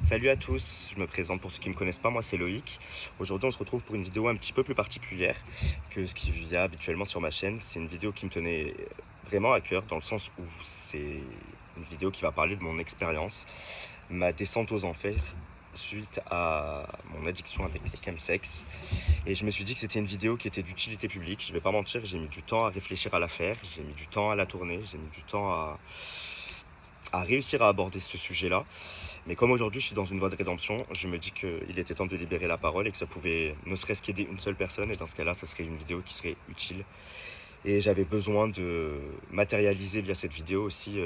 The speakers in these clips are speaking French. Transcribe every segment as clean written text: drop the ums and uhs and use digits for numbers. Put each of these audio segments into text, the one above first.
Salut à tous, je me présente pour ceux qui ne me connaissent pas, moi c'est Loïc. Aujourd'hui on se retrouve pour une vidéo un petit peu plus particulière que ce qu'il y a habituellement sur ma chaîne. C'est une vidéo qui me tenait vraiment à cœur dans le sens où c'est une vidéo qui va parler de mon expérience, ma descente aux enfers suite à mon addiction avec les chemsex. Et je me suis dit que c'était une vidéo qui était d'utilité publique. Je vais pas mentir, j'ai mis du temps à réfléchir à la faire, j'ai mis du temps à la tourner, j'ai mis du temps à réussir à aborder ce sujet-là. Mais comme aujourd'hui je suis dans une voie de rédemption, je me dis qu'il était temps de libérer la parole et que ça pouvait ne serait-ce qu'aider une seule personne. Et dans ce cas-là, ça serait une vidéo qui serait utile. Et j'avais besoin de matérialiser via cette vidéo aussi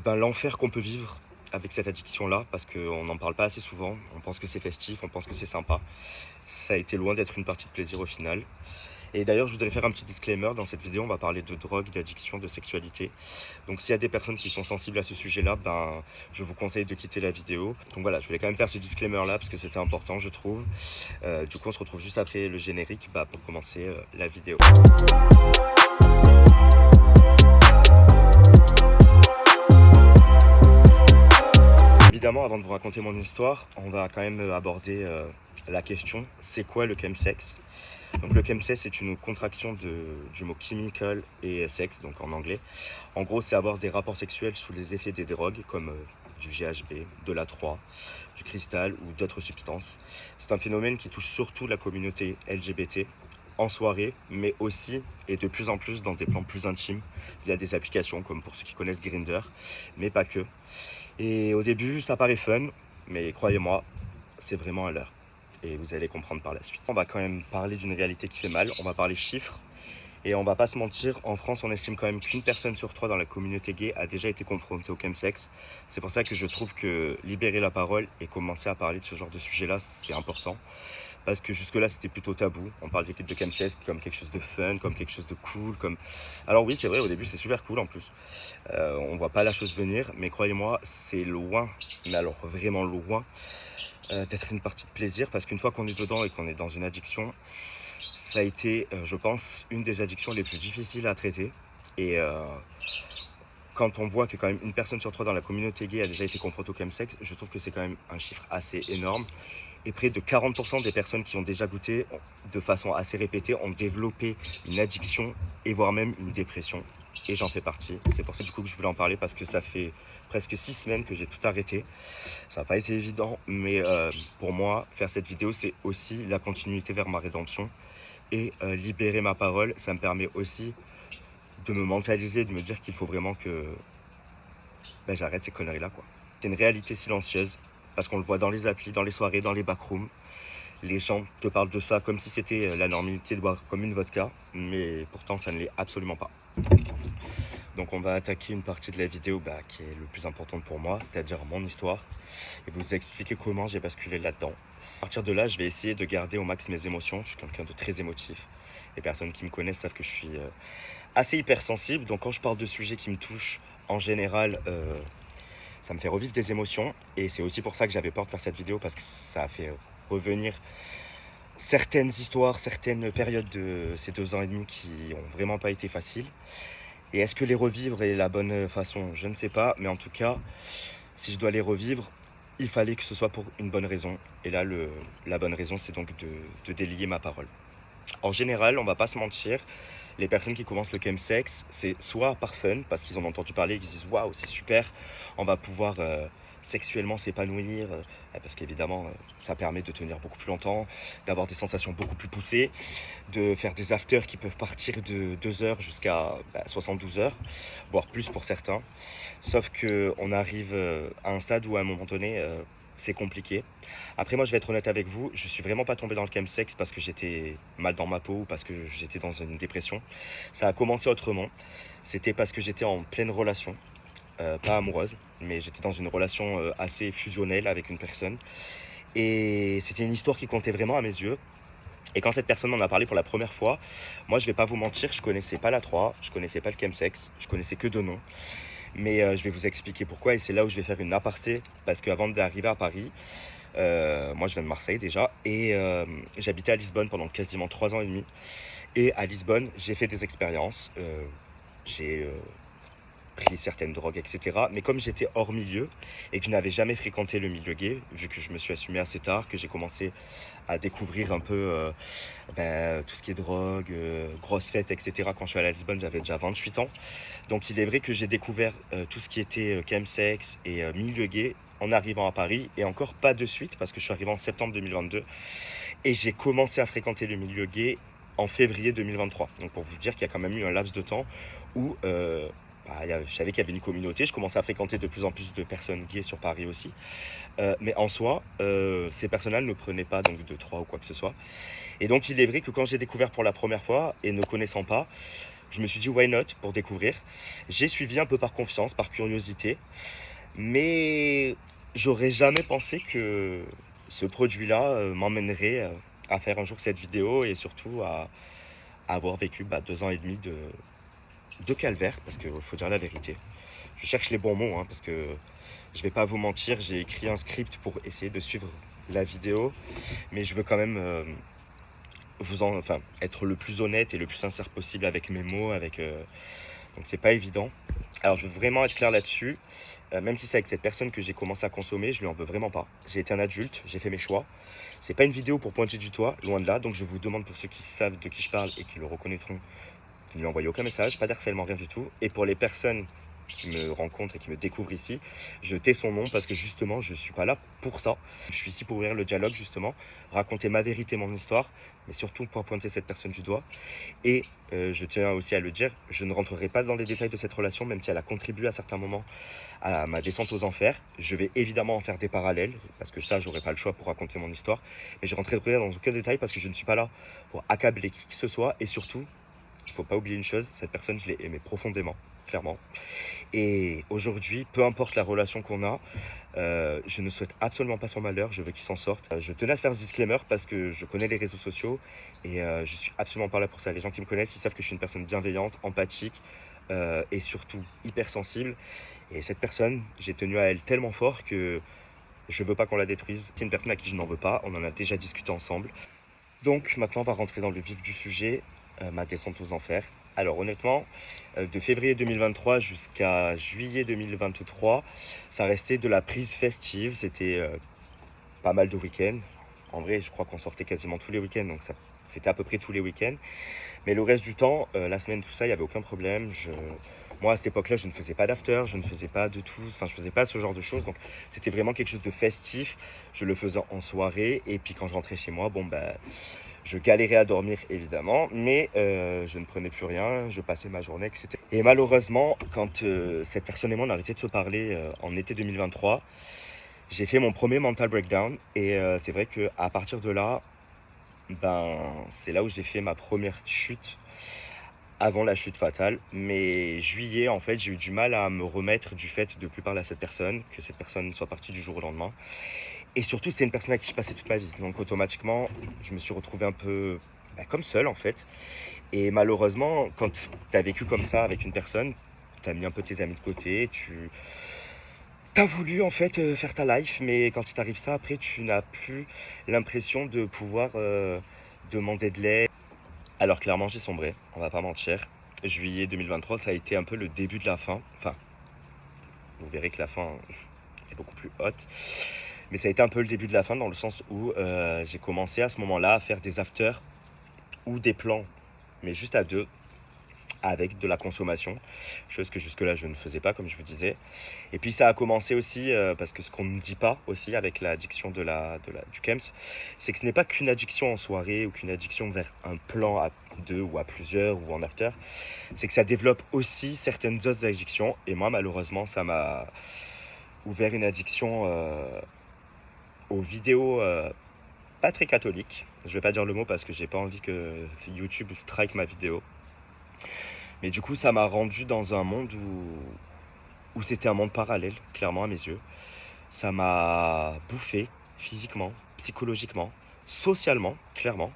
l'enfer qu'on peut vivre avec cette addiction-là, parce qu'on n'en parle pas assez souvent. On pense que c'est festif, on pense que c'est sympa. Ça a été loin d'être une partie de plaisir au final. Et d'ailleurs, je voudrais faire un petit disclaimer. Dans cette vidéo, on va parler de drogue, d'addiction, de sexualité. Donc s'il y a des personnes qui sont sensibles à ce sujet-là, je vous conseille de quitter la vidéo. Donc voilà, je voulais quand même faire ce disclaimer-là parce que c'était important, je trouve. Du coup, on se retrouve juste après le générique pour commencer la vidéo. Évidemment, avant de vous raconter mon histoire, on va quand même aborder la question, c'est quoi le chemsex? Donc le chemsex, c'est une contraction du mot chemical et sex, donc en anglais. En gros, c'est avoir des rapports sexuels sous les effets des drogues comme du GHB, de l'A3, du cristal ou d'autres substances. C'est un phénomène qui touche surtout la communauté LGBT en soirée, mais aussi et de plus en plus dans des plans plus intimes via des applications comme pour ceux qui connaissent Grindr, mais pas que. Et au début, ça paraît fun, mais croyez-moi, c'est vraiment à l'heure. Et vous allez comprendre par la suite. On va quand même parler d'une réalité qui fait mal, on va parler chiffres. Et on va pas se mentir, en France, on estime quand même qu'une personne sur trois dans la communauté gay a déjà été confrontée au chemsex. C'est pour ça que je trouve que libérer la parole et commencer à parler de ce genre de sujet-là, c'est important. Parce que jusque-là, c'était plutôt tabou. On parle de chemsex comme quelque chose de fun, comme quelque chose de cool. Alors oui, c'est vrai, au début, c'est super cool en plus. On voit pas la chose venir, mais croyez-moi, c'est loin, mais alors vraiment loin, d'être une partie de plaisir. Parce qu'une fois qu'on est dedans et qu'on est dans une addiction, ça a été, je pense, une des addictions les plus difficiles à traiter. Et quand on voit que quand même une personne sur trois dans la communauté gay a déjà été confrontée au chemsex, je trouve que c'est quand même un chiffre assez énorme. Et près de 40% des personnes qui ont déjà goûté, de façon assez répétée, ont développé une addiction et voire même une dépression. Et j'en fais partie. C'est pour ça du coup que je voulais en parler parce que ça fait presque 6 semaines que j'ai tout arrêté. Ça n'a pas été évident, mais pour moi, faire cette vidéo, c'est aussi la continuité vers ma rédemption. Et libérer ma parole, ça me permet aussi de me mentaliser, de me dire qu'il faut vraiment que j'arrête ces conneries-là, quoi. C'est une réalité silencieuse, parce qu'on le voit dans les applis, dans les soirées, dans les backrooms. Les gens te parlent de ça comme si c'était la normalité de boire comme une vodka, mais pourtant ça ne l'est absolument pas. Donc on va attaquer une partie de la vidéo qui est le plus importante pour moi, c'est-à-dire mon histoire, et vous expliquer comment j'ai basculé là-dedans. À partir de là, je vais essayer de garder au max mes émotions. Je suis quelqu'un de très émotif. Les personnes qui me connaissent savent que je suis assez hypersensible, donc quand je parle de sujets qui me touchent, en général, ça me fait revivre des émotions. Et c'est aussi pour ça que j'avais peur de faire cette vidéo, parce que ça a fait revenir certaines histoires, certaines périodes de ces 2 ans et demi qui ont vraiment pas été faciles. Et est-ce que les revivre est la bonne façon? Je ne sais pas, mais en tout cas, si je dois les revivre, il fallait que ce soit pour une bonne raison. Et là, la bonne raison, c'est donc de délier ma parole. En général, on va pas se mentir, les personnes qui commencent le chemsex, c'est soit par fun, parce qu'ils en ont entendu parler et qu'ils disent waouh, c'est super, on va pouvoir sexuellement s'épanouir, parce qu'évidemment, ça permet de tenir beaucoup plus longtemps, d'avoir des sensations beaucoup plus poussées, de faire des afters qui peuvent partir de 2 heures jusqu'à 72 heures, voire plus pour certains. Sauf qu'on arrive à un stade où à un moment donné, c'est compliqué. Après, moi, je vais être honnête avec vous, je suis vraiment pas tombé dans le chemsex parce que j'étais mal dans ma peau ou parce que j'étais dans une dépression. Ça a commencé autrement. C'était parce que j'étais en pleine relation, pas amoureuse, mais j'étais dans une relation assez fusionnelle avec une personne. Et c'était une histoire qui comptait vraiment à mes yeux. Et quand cette personne m'en a parlé pour la première fois, moi, je vais pas vous mentir, je connaissais pas la 3, je connaissais pas le chemsex, je connaissais que 2 noms. Mais je vais vous expliquer pourquoi, et c'est là où je vais faire une aparté, parce qu'avant d'arriver à Paris, moi je viens de Marseille déjà, et j'habitais à Lisbonne pendant quasiment 3 ans et demi. Et à Lisbonne, j'ai fait des expériences. J'ai pris certaines drogues, etc. Mais comme j'étais hors milieu et que je n'avais jamais fréquenté le milieu gay, vu que je me suis assumé assez tard, que j'ai commencé à découvrir un peu tout ce qui est drogue, grosses fêtes, etc. Quand je suis allé à Lisbonne, j'avais déjà 28 ans. Donc il est vrai que j'ai découvert tout ce qui était chemsex et milieu gay en arrivant à Paris, et encore pas de suite parce que je suis arrivé en septembre 2022 et j'ai commencé à fréquenter le milieu gay en février 2023. Donc pour vous dire qu'il y a quand même eu un laps de temps où je savais qu'il y avait une communauté, je commençais à fréquenter de plus en plus de personnes gays sur Paris aussi. Mais en soi, ces personnes-là ne prenaient pas donc de drogue ou quoi que ce soit. Et donc il est vrai que quand j'ai découvert pour la première fois et ne connaissant pas, je me suis dit why not pour découvrir. J'ai suivi un peu par confiance, par curiosité, mais j'aurais jamais pensé que ce produit-là m'emmènerait à faire un jour cette vidéo et surtout à avoir vécu 2 ans et demi de calvaire, parce qu'il faut dire la vérité. Je cherche les bons mots, hein, parce que je vais pas vous mentir, j'ai écrit un script pour essayer de suivre la vidéo, mais je veux quand même être le plus honnête et le plus sincère possible avec mes mots, donc c'est pas évident. Alors je veux vraiment être clair là-dessus, même si c'est avec cette personne que j'ai commencé à consommer, je lui en veux vraiment pas. J'ai été un adulte, j'ai fait mes choix. C'est pas une vidéo pour pointer du doigt, loin de là, donc je vous demande, pour ceux qui savent de qui je parle et qui le reconnaîtront, de ne lui envoyer aucun message, pas d'harcèlement, rien du tout. Et pour les personnes qui me rencontrent et qui me découvrent ici, je tais son nom parce que justement je suis pas là pour ça. Je suis ici pour ouvrir le dialogue, justement, raconter ma vérité, mon histoire, mais surtout pour pointer cette personne du doigt. Et je tiens aussi à le dire, je ne rentrerai pas dans les détails de cette relation, même si elle a contribué à certains moments à ma descente aux enfers. Je vais évidemment en faire des parallèles, parce que ça, j'aurai pas le choix pour raconter mon histoire. Mais je rentrerai dans aucun détail parce que je ne suis pas là pour accabler qui que ce soit. Et surtout, il ne faut pas oublier une chose, cette personne, je l'ai aimée profondément, clairement. Et aujourd'hui, peu importe la relation qu'on a, je ne souhaite absolument pas son malheur, je veux qu'il s'en sorte. Je tenais à faire ce disclaimer parce que je connais les réseaux sociaux et je suis absolument pas là pour ça. Les gens qui me connaissent, ils savent que je suis une personne bienveillante, empathique et surtout hyper sensible. Et cette personne, j'ai tenu à elle tellement fort que je veux pas qu'on la détruise. C'est une personne à qui je n'en veux pas, on en a déjà discuté ensemble. Donc maintenant, on va rentrer dans le vif du sujet, ma descente aux enfers. Alors honnêtement, de février 2023 jusqu'à juillet 2023, ça restait de la prise festive. C'était pas mal de week-ends. En vrai, je crois qu'on sortait quasiment tous les week-ends, donc c'était à peu près tous les week-ends. Mais le reste du temps, la semaine, tout ça, il n'y avait aucun problème. Moi, à cette époque-là, je ne faisais pas d'after, je ne faisais pas de tout, enfin, je faisais pas ce genre de choses. Donc, c'était vraiment quelque chose de festif. Je le faisais en soirée. Et puis, quand je rentrais chez moi, je galérais à dormir, évidemment. Mais je ne prenais plus rien. Je passais ma journée, etc. Et malheureusement, quand cette personne et moi, on a arrêté de se parler en été 2023, j'ai fait mon premier mental breakdown. Et c'est vrai qu'à partir de là, c'est là où j'ai fait ma première chute avant la chute fatale. Mais juillet, en fait, j'ai eu du mal à me remettre du fait de plus parler à cette personne, que cette personne soit partie du jour au lendemain. Et surtout, c'était une personne à qui je passais toute ma vie. Donc automatiquement, je me suis retrouvé un peu comme seul, en fait. Et malheureusement, quand tu as vécu comme ça avec une personne, tu as mis un peu tes amis de côté, tu as voulu en fait faire ta life, mais quand il t'arrive ça, après, tu n'as plus l'impression de pouvoir demander de l'aide. Alors clairement, j'ai sombré, on va pas mentir. Juillet 2023, ça a été un peu le début de la fin. Enfin, vous verrez que la fin est beaucoup plus haute. Mais ça a été un peu le début de la fin dans le sens où j'ai commencé à ce moment-là à faire des afters ou des plans, mais juste à deux, avec de la consommation, chose que jusque-là je ne faisais pas, comme je vous disais. Et puis ça a commencé aussi, parce que ce qu'on ne dit pas aussi avec l'addiction du Kems, c'est que ce n'est pas qu'une addiction en soirée ou qu'une addiction vers un plan à deux ou à plusieurs ou en after, c'est que ça développe aussi certaines autres addictions. Et moi, malheureusement, ça m'a ouvert une addiction aux vidéos pas très catholiques. Je vais pas dire le mot parce que j'ai pas envie que YouTube strike ma vidéo. Mais du coup, ça m'a rendu dans un monde où c'était un monde parallèle, clairement à mes yeux. Ça m'a bouffé physiquement, psychologiquement, socialement, clairement.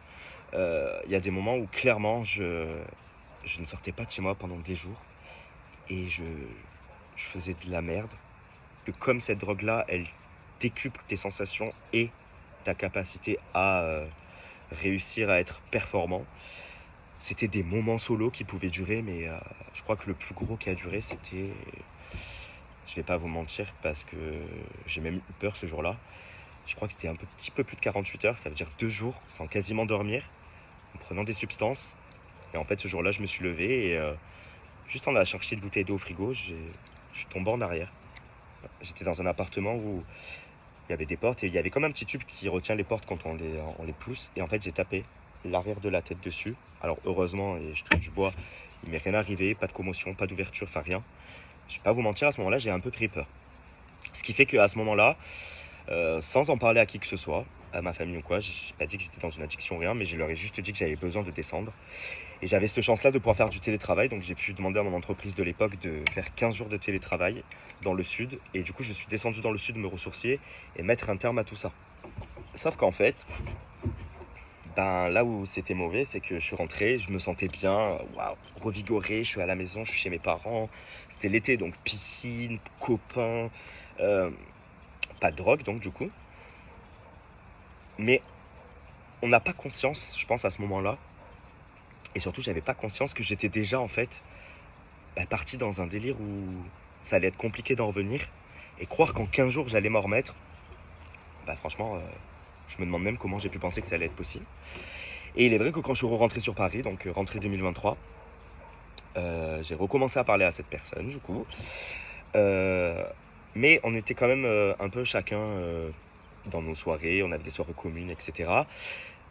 Il y a des moments où clairement je ne sortais pas de chez moi pendant des jours et je faisais de la merde. Que comme cette drogue-là, elle décuple tes sensations et ta capacité à réussir à être performant, C'était des moments solo qui pouvaient durer, mais je crois que le plus gros qui a duré, c'était, je vais pas vous mentir, parce que j'ai même eu peur ce jour-là. Je crois que c'était un petit peu plus de 48 heures, ça veut dire 2 jours sans quasiment dormir, en prenant des substances. Et en fait, ce jour-là, je me suis levé et juste en allant chercher une bouteille d'eau au frigo, je suis tombé en arrière. J'étais dans un appartement où il y avait des portes et il y avait comme un petit tube qui retient les portes quand on les pousse. Et en fait, j'ai tapé l'arrière de la tête dessus. Alors heureusement, et je touche du bois, il m'est rien arrivé, pas de commotion, pas d'ouverture, enfin rien. Je vais pas vous mentir, à ce moment-là, j'ai un peu pris peur. Ce qui fait qu'à ce moment-là, sans en parler à qui que ce soit, à ma famille ou quoi, j'ai pas dit que j'étais dans une addiction ou rien, mais je leur ai juste dit que j'avais besoin de descendre. Et j'avais cette chance-là de pouvoir faire du télétravail, donc j'ai pu demander à mon entreprise de l'époque de faire 15 jours de télétravail dans le sud. Et du coup, je suis descendu dans le sud me ressourcier et mettre un terme à tout ça. Sauf qu'en fait, ben, là où c'était mauvais, c'est que je suis rentré, je me sentais bien, waouh, revigoré, je suis à la maison, je suis chez mes parents. C'était l'été, donc piscine, copains, euh, pas de drogue donc du coup. Mais on n'a pas conscience, je pense, à ce moment-là. Et surtout, j'avais pas conscience que j'étais déjà en fait parti dans un délire où ça allait être compliqué d'en revenir. Et croire qu'en 15 jours j'allais m'en remettre, bah franchement, je me demande même comment j'ai pu penser que ça allait être possible. Et il est vrai que quand je suis rentré sur Paris, donc rentrée 2023, j'ai recommencé à parler à cette personne du coup. Mais on était quand même un peu chacun dans nos soirées, on avait des soirées communes, etc.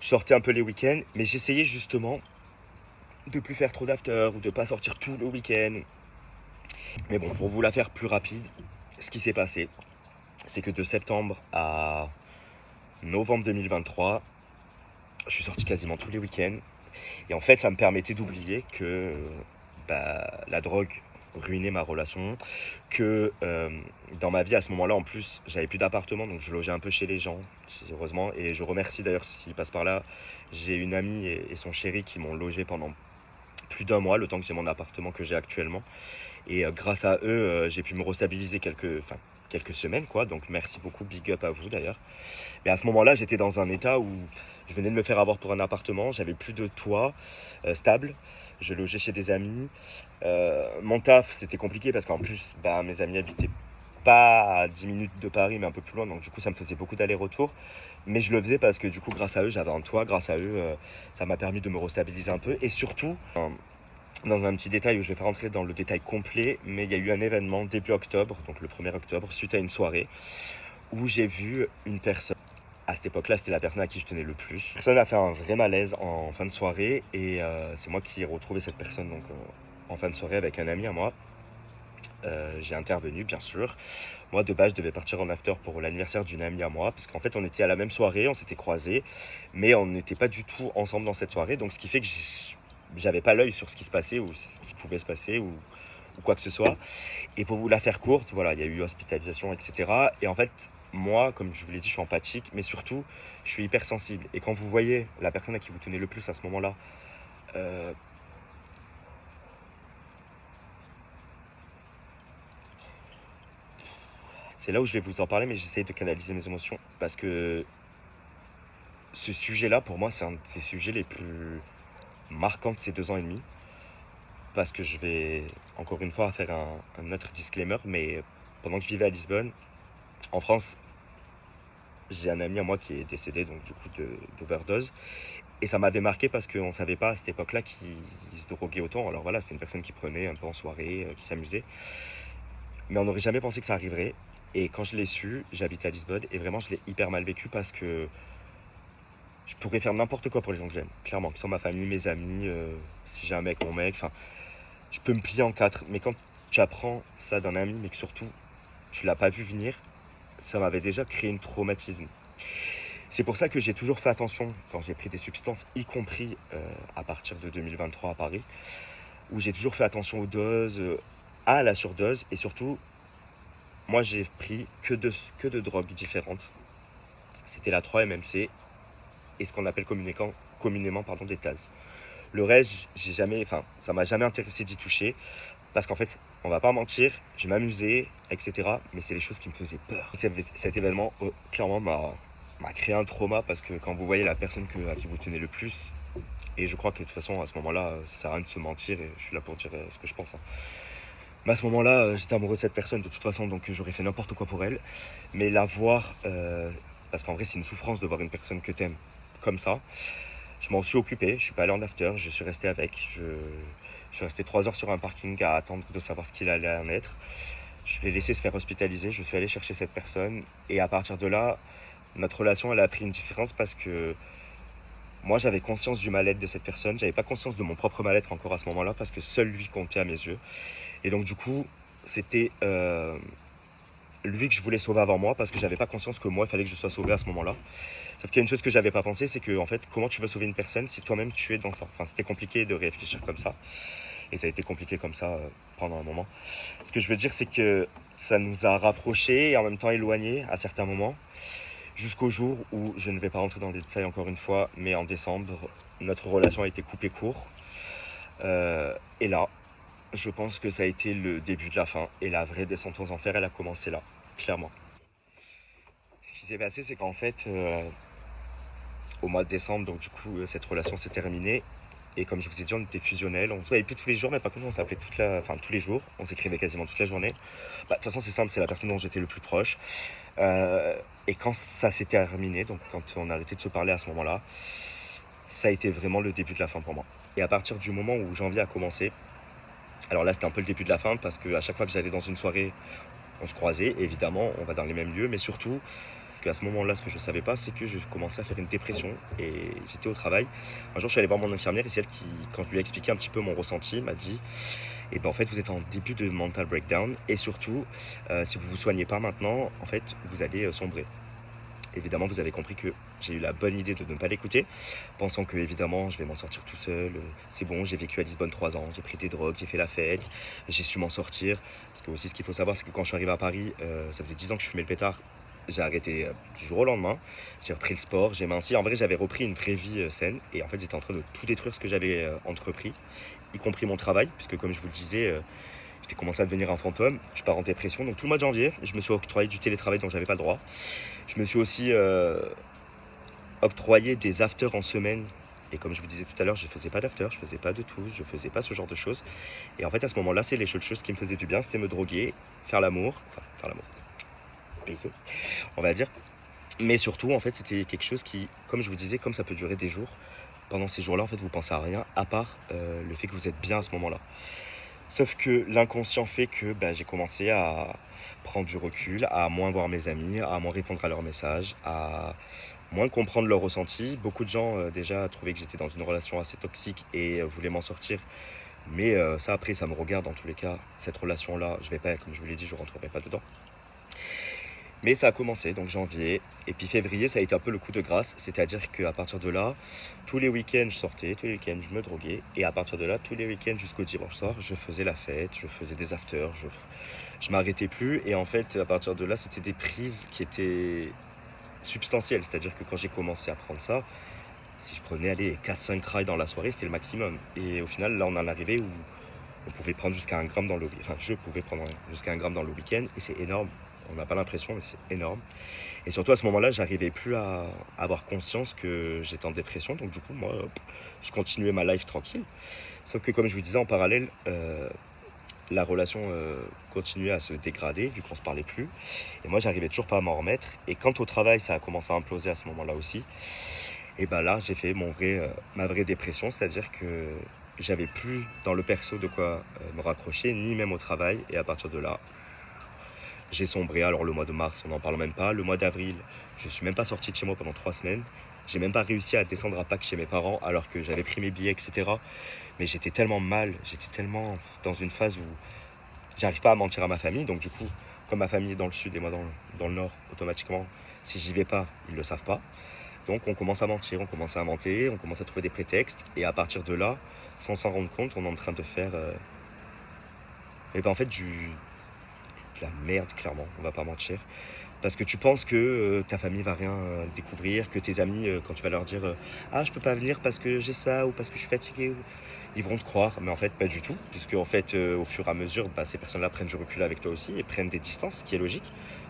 Je sortais un peu les week-ends, mais j'essayais justement de plus faire trop d'after ou de pas sortir tout le week-end. Mais bon, pour vous la faire plus rapide, ce qui s'est passé, c'est que de septembre à novembre 2023, je suis sorti quasiment tous les week-ends. Et en fait, ça me permettait d'oublier que la drogue ruinait ma relation, que dans ma vie à ce moment-là, en plus, j'avais plus d'appartement, donc je logeais un peu chez les gens, heureusement. Et je remercie d'ailleurs s'ils passent par là. J'ai une amie et son chéri qui m'ont logé pendant plus d'un mois, le temps que j'ai mon appartement que j'ai actuellement. Et grâce à eux, j'ai pu me restabiliser quelques semaines, quoi. Donc merci beaucoup, big up à vous d'ailleurs. Mais à ce moment-là, j'étais dans un état où je venais de me faire avoir pour un appartement, j'avais plus de toit stable, je logeais chez des amis. Mon taf, c'était compliqué parce qu'en plus, mes amis habitaient pas à 10 minutes de Paris, mais un peu plus loin, donc du coup, ça me faisait beaucoup d'allers-retours. Mais je le faisais parce que du coup, grâce à eux, j'avais un toit, grâce à eux, ça m'a permis de me restabiliser un peu. Et surtout, dans un petit détail où je ne vais pas rentrer dans le détail complet, mais il y a eu un événement début octobre, donc le 1er octobre, suite à une soirée, où j'ai vu une personne. À cette époque-là, c'était la personne à qui je tenais le plus. La personne a fait un vrai malaise en fin de soirée et c'est moi qui ai retrouvé cette personne donc, en fin de soirée avec un ami à moi. J'ai intervenu, bien sûr. Moi, de base, je devais partir en after pour l'anniversaire d'une amie à moi, parce qu'en fait, on était à la même soirée, on s'était croisés, mais on n'était pas du tout ensemble dans cette soirée, donc ce qui fait que j'avais pas l'œil sur ce qui se passait ou ce qui pouvait se passer ou quoi que ce soit. Et pour vous la faire courte, voilà, il y a eu hospitalisation, etc. Et en fait, moi, comme je vous l'ai dit, je suis empathique, mais surtout, je suis hypersensible. Et quand vous voyez la personne à qui vous tenez le plus à ce moment-là, euh, c'est là où je vais vous en parler, mais j'essaye de canaliser mes émotions. Parce que ce sujet-là, pour moi, c'est un des sujets les plus marquants de ces 2 ans et demi. Parce que je vais, encore une fois, faire un autre disclaimer, mais pendant que je vivais à Lisbonne, en France, j'ai un ami à moi qui est décédé donc du coup d'overdose. Et ça m'avait marqué parce qu'on ne savait pas à cette époque-là qu'il se droguait autant. Alors voilà, c'était une personne qui prenait un peu en soirée, qui s'amusait. Mais on n'aurait jamais pensé que ça arriverait. Et quand je l'ai su, j'habite à Lisbonne et vraiment je l'ai hyper mal vécu parce que je pourrais faire n'importe quoi pour les gens que j'aime. Clairement, que ce soit ma famille, mes amis, si j'ai un mec, mon mec, enfin, je peux me plier en quatre. Mais quand tu apprends ça d'un ami, mais que surtout tu l'as pas vu venir, ça m'avait déjà créé un traumatisme. C'est pour ça que j'ai toujours fait attention quand j'ai pris des substances, y compris à partir de 2023 à Paris, où j'ai toujours fait attention aux doses, à la surdose, et surtout, moi j'ai pris que de drogues différentes. C'était la 3-MMC et ce qu'on appelle communément des TAS. Le reste, j'ai jamais, ça m'a jamais intéressé d'y toucher, parce qu'en fait, on va pas mentir, je m'amusais, etc. Mais c'est les choses qui me faisaient peur. Cet événement, clairement, m'a créé un trauma parce que quand vous voyez la personne à qui vous tenez le plus Et je crois que de toute façon, à ce moment-là, ça sert à rien de se mentir et je suis là pour dire ce que je pense, hein. Mais à ce moment-là, j'étais amoureux de cette personne de toute façon, donc j'aurais fait n'importe quoi pour elle. Mais la voir, parce qu'en vrai, c'est une souffrance de voir une personne que t'aimes comme ça. Je m'en suis occupé, je suis pas allé en after, je suis resté avec. Je suis resté 3 heures sur un parking à attendre de savoir ce qu'il allait en être. Je l'ai laissé se faire hospitaliser, je suis allé chercher cette personne. Et à partir de là, notre relation, elle a pris une différence parce que moi, j'avais conscience du mal-être de cette personne. J'avais pas conscience de mon propre mal-être encore à ce moment-là parce que seul lui comptait à mes yeux. Et donc, du coup, c'était lui que je voulais sauver avant moi parce que j'avais pas conscience que moi, il fallait que je sois sauvé à ce moment-là. Sauf qu'il y a une chose que j'avais pas pensé, c'est que en fait, comment tu veux sauver une personne si toi-même tu es dans ça. Enfin, c'était compliqué de réfléchir comme ça. Et ça a été compliqué comme ça pendant un moment. Ce que je veux dire, c'est que ça nous a rapprochés et en même temps éloignés à certains moments. Jusqu'au jour où, je ne vais pas rentrer dans les détails encore une fois, mais en décembre, notre relation a été coupée court. Et là, je pense que ça a été le début de la fin. Et la vraie descente aux enfers, elle a commencé là, clairement. Ce qui s'est passé, c'est qu'en fait, au mois de décembre, donc du coup, cette relation s'est terminée. Et comme je vous ai dit, on était fusionnels. On se voyait plus tous les jours, mais par contre, on s'appelait tous les jours. On s'écrivait quasiment toute la journée. Bah, de toute façon, c'est simple, c'est la personne dont j'étais le plus proche. Et quand ça s'est terminé, donc quand on a arrêté de se parler à ce moment-là, ça a été vraiment le début de la fin pour moi. Et à partir du moment où janvier a commencé, alors là, c'était un peu le début de la fin parce qu'à chaque fois que j'allais dans une soirée, on se croisait. Évidemment, on va dans les mêmes lieux, mais surtout, qu'à ce moment-là, ce que je ne savais pas, c'est que je commençais à faire une dépression et j'étais au travail. Un jour, je suis allé voir mon infirmière et c'est elle qui, quand je lui ai expliqué un petit peu mon ressenti, m'a dit et ben en fait, vous êtes en début de mental breakdown et surtout, si vous ne vous soignez pas maintenant, en fait, vous allez sombrer. Évidemment, vous avez compris que j'ai eu la bonne idée de ne pas l'écouter, pensant que évidemment, je vais m'en sortir tout seul. C'est bon, j'ai vécu à Lisbonne 3 ans, j'ai pris des drogues, j'ai fait la fête, j'ai su m'en sortir. Parce que aussi, ce qu'il faut savoir, c'est que quand je suis arrivé à Paris, ça faisait 10 ans que je fumais le pétard. J'ai arrêté du jour au lendemain. J'ai repris le sport, j'ai minci. En vrai, j'avais repris une vraie vie saine. Et en fait, j'étais en train de tout détruire ce que j'avais entrepris, y compris mon travail, puisque comme je vous le disais, j'étais commencé à devenir un fantôme. Je pars en dépression. Donc tout le mois de janvier, je me suis octroyé du télétravail dont j'avais pas le droit. Je me suis aussi octroyé des afters en semaine. Et comme je vous disais tout à l'heure, je faisais pas d'after, je faisais pas de tout, je faisais pas ce genre de choses. Et en fait, à ce moment-là, c'est les seules choses qui me faisaient du bien, c'était me droguer, faire l'amour, baiser, on va dire. Mais surtout, en fait, c'était quelque chose qui, comme je vous disais, comme ça peut durer des jours, pendant ces jours-là, en fait, vous pensez à rien, à part le fait que vous êtes bien à ce moment-là. Sauf que l'inconscient fait que bah, j'ai commencé à prendre du recul, à moins voir mes amis, à moins répondre à leurs messages, à moins comprendre leurs ressentis. Beaucoup de gens déjà trouvaient que j'étais dans une relation assez toxique et voulaient m'en sortir. Mais ça après, ça me regarde dans tous les cas. Cette relation-là, je vais pas, comme je vous l'ai dit, je rentrerai pas dedans. Mais ça a commencé, donc janvier. Et puis février, ça a été un peu le coup de grâce. C'est-à-dire qu'à partir de là, tous les week-ends, je sortais, tous les week-ends, je me droguais. Et à partir de là, tous les week-ends jusqu'au dimanche soir, je faisais la fête, je faisais des afters, je m'arrêtais plus. Et en fait, à partir de là, c'était des prises qui étaient substantielles. C'est-à-dire que quand j'ai commencé à prendre ça, si je prenais, allez, 4-5 rails dans la soirée, c'était le maximum. Et au final, là, on en arrivait où on pouvait prendre jusqu'à 1 gramme dans le week-end. Enfin, je pouvais prendre jusqu'à 1 gramme dans le week-end. Et c'est énorme. On n'a pas l'impression, mais c'est énorme. Et surtout à ce moment-là, j'arrivais plus à avoir conscience que j'étais en dépression. Donc du coup, moi, je continuais ma life tranquille. Sauf que comme je vous disais, en parallèle, la relation continuait à se dégrader vu qu'on se parlait plus. Et moi, j'arrivais toujours pas à m'en remettre. Et quant au travail, ça a commencé à imploser à ce moment-là aussi. Et ben là, j'ai fait ma vraie dépression, c'est-à-dire que j'avais plus dans le perso de quoi me raccrocher, ni même au travail. Et à partir de là, j'ai sombré. Alors le mois de mars, on n'en parle même pas. Le mois d'avril, je suis même pas sorti de chez moi pendant 3 semaines. J'ai même pas réussi à descendre à Pâques chez mes parents alors que j'avais pris mes billets, etc. Mais j'étais tellement mal, j'étais tellement dans une phase où j'arrive pas à mentir à ma famille. Donc du coup, comme ma famille est dans le sud et moi dans le nord, automatiquement, si j'y vais pas, ils le savent pas. Donc on commence à mentir, on commence à inventer, on commence à trouver des prétextes. Et à partir de là, sans s'en rendre compte, on est en train de faire en fait de la merde, clairement, on va pas mentir. Parce que tu penses que ta famille va rien découvrir, que tes amis, quand tu vas leur dire ah, je peux pas venir parce que j'ai ça ou parce que je suis fatigué, ils vont te croire. Mais en fait, pas du tout. Puisque en fait, au fur et à mesure, bah, ces personnes-là prennent du recul avec toi aussi et prennent des distances, ce qui est logique.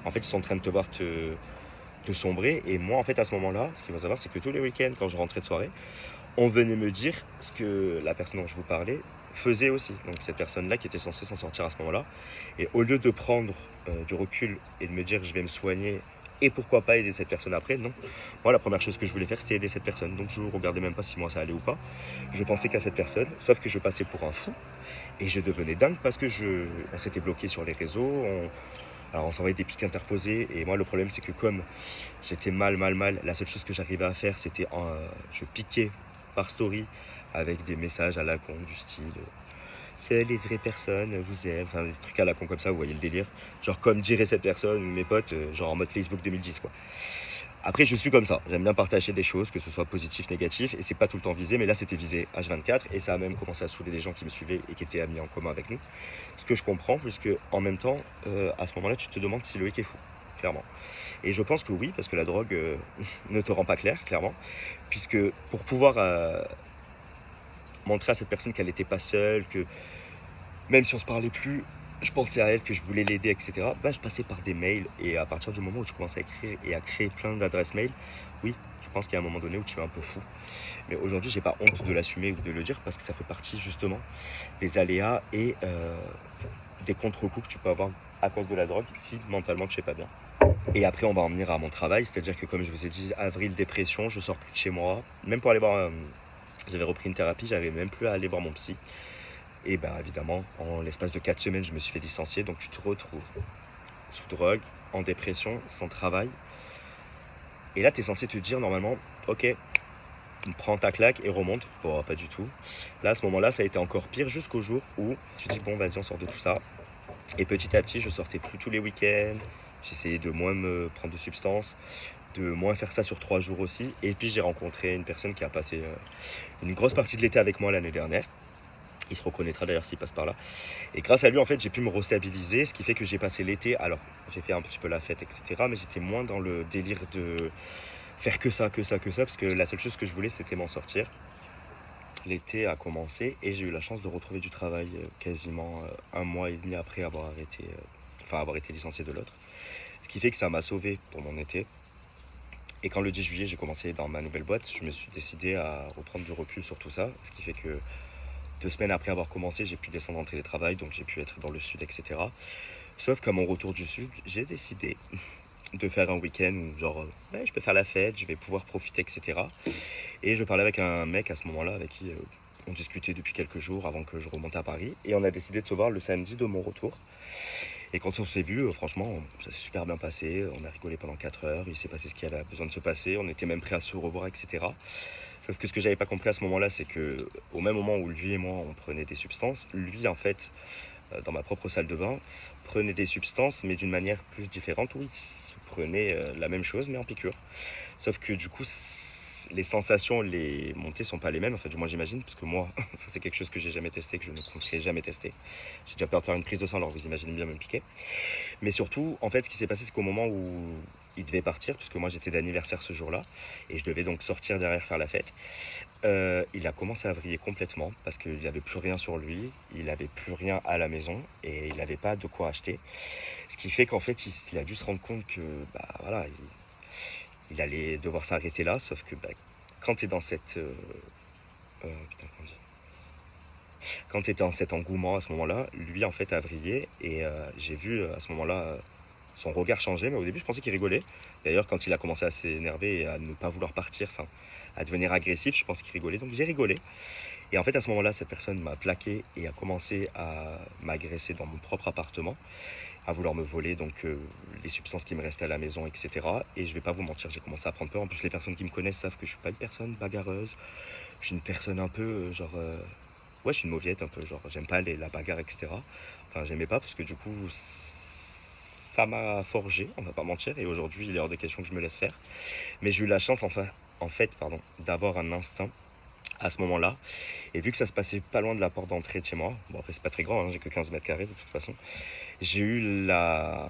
En fait, ils sont en train de te voir te sombrer. Et moi, en fait, à ce moment-là, ce qu'il faut savoir, c'est que tous les week-ends, quand je rentrais de soirée, on venait me dire ce que la personne dont je vous parlais faisait aussi. Donc cette personne-là qui était censée s'en sortir à ce moment-là. Et au lieu de prendre du recul et de me dire je vais me soigner et pourquoi pas aider cette personne après, non. Moi, la première chose que je voulais faire, c'était aider cette personne. Donc je ne regardais même pas si moi ça allait ou pas. Je pensais qu'à cette personne, sauf que je passais pour un fou. Et je devenais dingue parce que on s'était bloqué sur les réseaux. Alors on s'envoyait des pics interposés. Et moi, le problème, c'est que comme j'étais mal, la seule chose que j'arrivais à faire, c'était je piquais par story avec des messages à la con du style seules les vraies personnes vous aiment, enfin des trucs à la con comme ça, vous voyez le délire. Genre comme dirait cette personne ou mes potes, genre en mode Facebook 2010 quoi. Après je suis comme ça, j'aime bien partager des choses, que ce soit positif, négatif, et c'est pas tout le temps visé, mais là c'était visé H24 et ça a même commencé à saouler des gens qui me suivaient et qui étaient amis en commun avec nous. Ce que je comprends, puisque en même temps, à ce moment-là, tu te demandes si Loïc est fou, clairement. Et je pense que oui, parce que la drogue ne te rend pas clair, clairement, puisque pour pouvoir montrer à cette personne qu'elle n'était pas seule, que même si on se parlait plus, je pensais à elle, que je voulais l'aider, etc. Bah, je passais par des mails et à partir du moment où tu commences à écrire et à créer plein d'adresses mail, oui, je pense qu'il y a un moment donné où tu es un peu fou. Mais aujourd'hui, j'ai pas honte de l'assumer ou de le dire parce que ça fait partie justement des aléas et des contre-coups que tu peux avoir à cause de la drogue si mentalement tu es pas bien. Et après, on va en venir à mon travail, c'est-à-dire que comme je vous ai dit, avril, dépression, je sors plus de chez moi, même pour aller voir. J'avais repris une thérapie, j'avais même plus à aller voir mon psy. Et bien évidemment, en l'espace de 4 semaines, je me suis fait licencier. Donc tu te retrouves sous drogue, en dépression, sans travail. Et là, tu es censé te dire normalement, ok, prends ta claque et remonte. Bon, pas du tout. Là, à ce moment-là, ça a été encore pire jusqu'au jour où tu dis, bon, vas-y, on sort de tout ça. Et petit à petit, je sortais plus tous les week-ends. J'essayais de moins me prendre de substances, de moins faire ça sur 3 jours aussi. Et puis j'ai rencontré une personne qui a passé une grosse partie de l'été avec moi l'année dernière. Il se reconnaîtra d'ailleurs s'il passe par là. Et grâce à lui, en fait, j'ai pu me restabiliser, ce qui fait que j'ai passé l'été. Alors, j'ai fait un petit peu la fête, etc. Mais j'étais moins dans le délire de faire que ça, parce que la seule chose que je voulais, c'était m'en sortir. L'été a commencé et j'ai eu la chance de retrouver du travail quasiment un mois et demi après avoir arrêté, avoir été licencié de l'autre. Ce qui fait que ça m'a sauvé pour mon été. Et quand le 10 juillet, j'ai commencé dans ma nouvelle boîte, je me suis décidé à reprendre du recul sur tout ça. Ce qui fait que 2 semaines après avoir commencé, j'ai pu descendre en télétravail, donc j'ai pu être dans le sud, etc. Sauf qu'à mon retour du sud, j'ai décidé de faire un week-end où genre, ouais, je peux faire la fête, je vais pouvoir profiter, etc. Et je parlais avec un mec à ce moment-là, avec qui on discutait depuis quelques jours avant que je remonte à Paris. Et on a décidé de se voir le samedi de mon retour. Et quand on s'est vu, franchement, ça s'est super bien passé. On a rigolé pendant 4 heures, il s'est passé ce qui avait besoin de se passer. On était même prêts à se revoir, etc. Sauf que ce que j'avais pas compris à ce moment-là, c'est que au même moment où lui et moi on prenait des substances, lui en fait, dans ma propre salle de bain, prenait des substances mais d'une manière plus différente. Oui, il prenait la même chose mais en piqûre. Sauf que du coup, les sensations, les montées sont pas les mêmes. En fait, moi j'imagine, parce que moi, ça c'est quelque chose que j'ai jamais testé, que je ne conseillerais jamais tester. J'ai déjà peur de faire une prise de sang, alors vous imaginez bien me piquer. Mais surtout, en fait, ce qui s'est passé, c'est qu'au moment où il devait partir, puisque moi j'étais d'anniversaire ce jour-là, et je devais donc sortir derrière faire la fête, il a commencé à vriller complètement, parce qu'il n'avait plus rien sur lui, il n'avait plus rien à la maison, et il n'avait pas de quoi acheter. Ce qui fait qu'en fait, il a dû se rendre compte que, bah voilà, il allait devoir s'arrêter là, sauf que bah, quand tu es dans cette... putain, comment dire, quand tu étais dans cet engouement à ce moment-là, lui en fait a vrillé et j'ai vu à ce moment-là son regard changer, mais au début je pensais qu'il rigolait. D'ailleurs quand il a commencé à s'énerver et à ne pas vouloir partir, enfin à devenir agressif, je pense qu'il rigolait, donc j'ai rigolé. Et en fait à ce moment-là cette personne m'a plaqué et a commencé à m'agresser dans mon propre appartement, à vouloir me voler donc les substances qui me restaient à la maison, etc. Et je vais pas vous mentir, j'ai commencé à prendre peur. En plus les personnes qui me connaissent savent que je suis pas une personne bagarreuse, je suis une personne un peu ouais, je suis une mauviette un peu, genre j'aime pas la bagarre, etc. Enfin, j'aimais pas parce que du coup, ça m'a forgé, on va pas mentir, et aujourd'hui, il est hors de question que je me laisse faire. Mais j'ai eu la chance, enfin, en fait, pardon, d'avoir un instinct à ce moment-là. Et vu que ça se passait pas loin de la porte d'entrée de chez moi, bon après c'est pas très grand, hein, j'ai que 15 mètres carrés de toute façon, j'ai eu la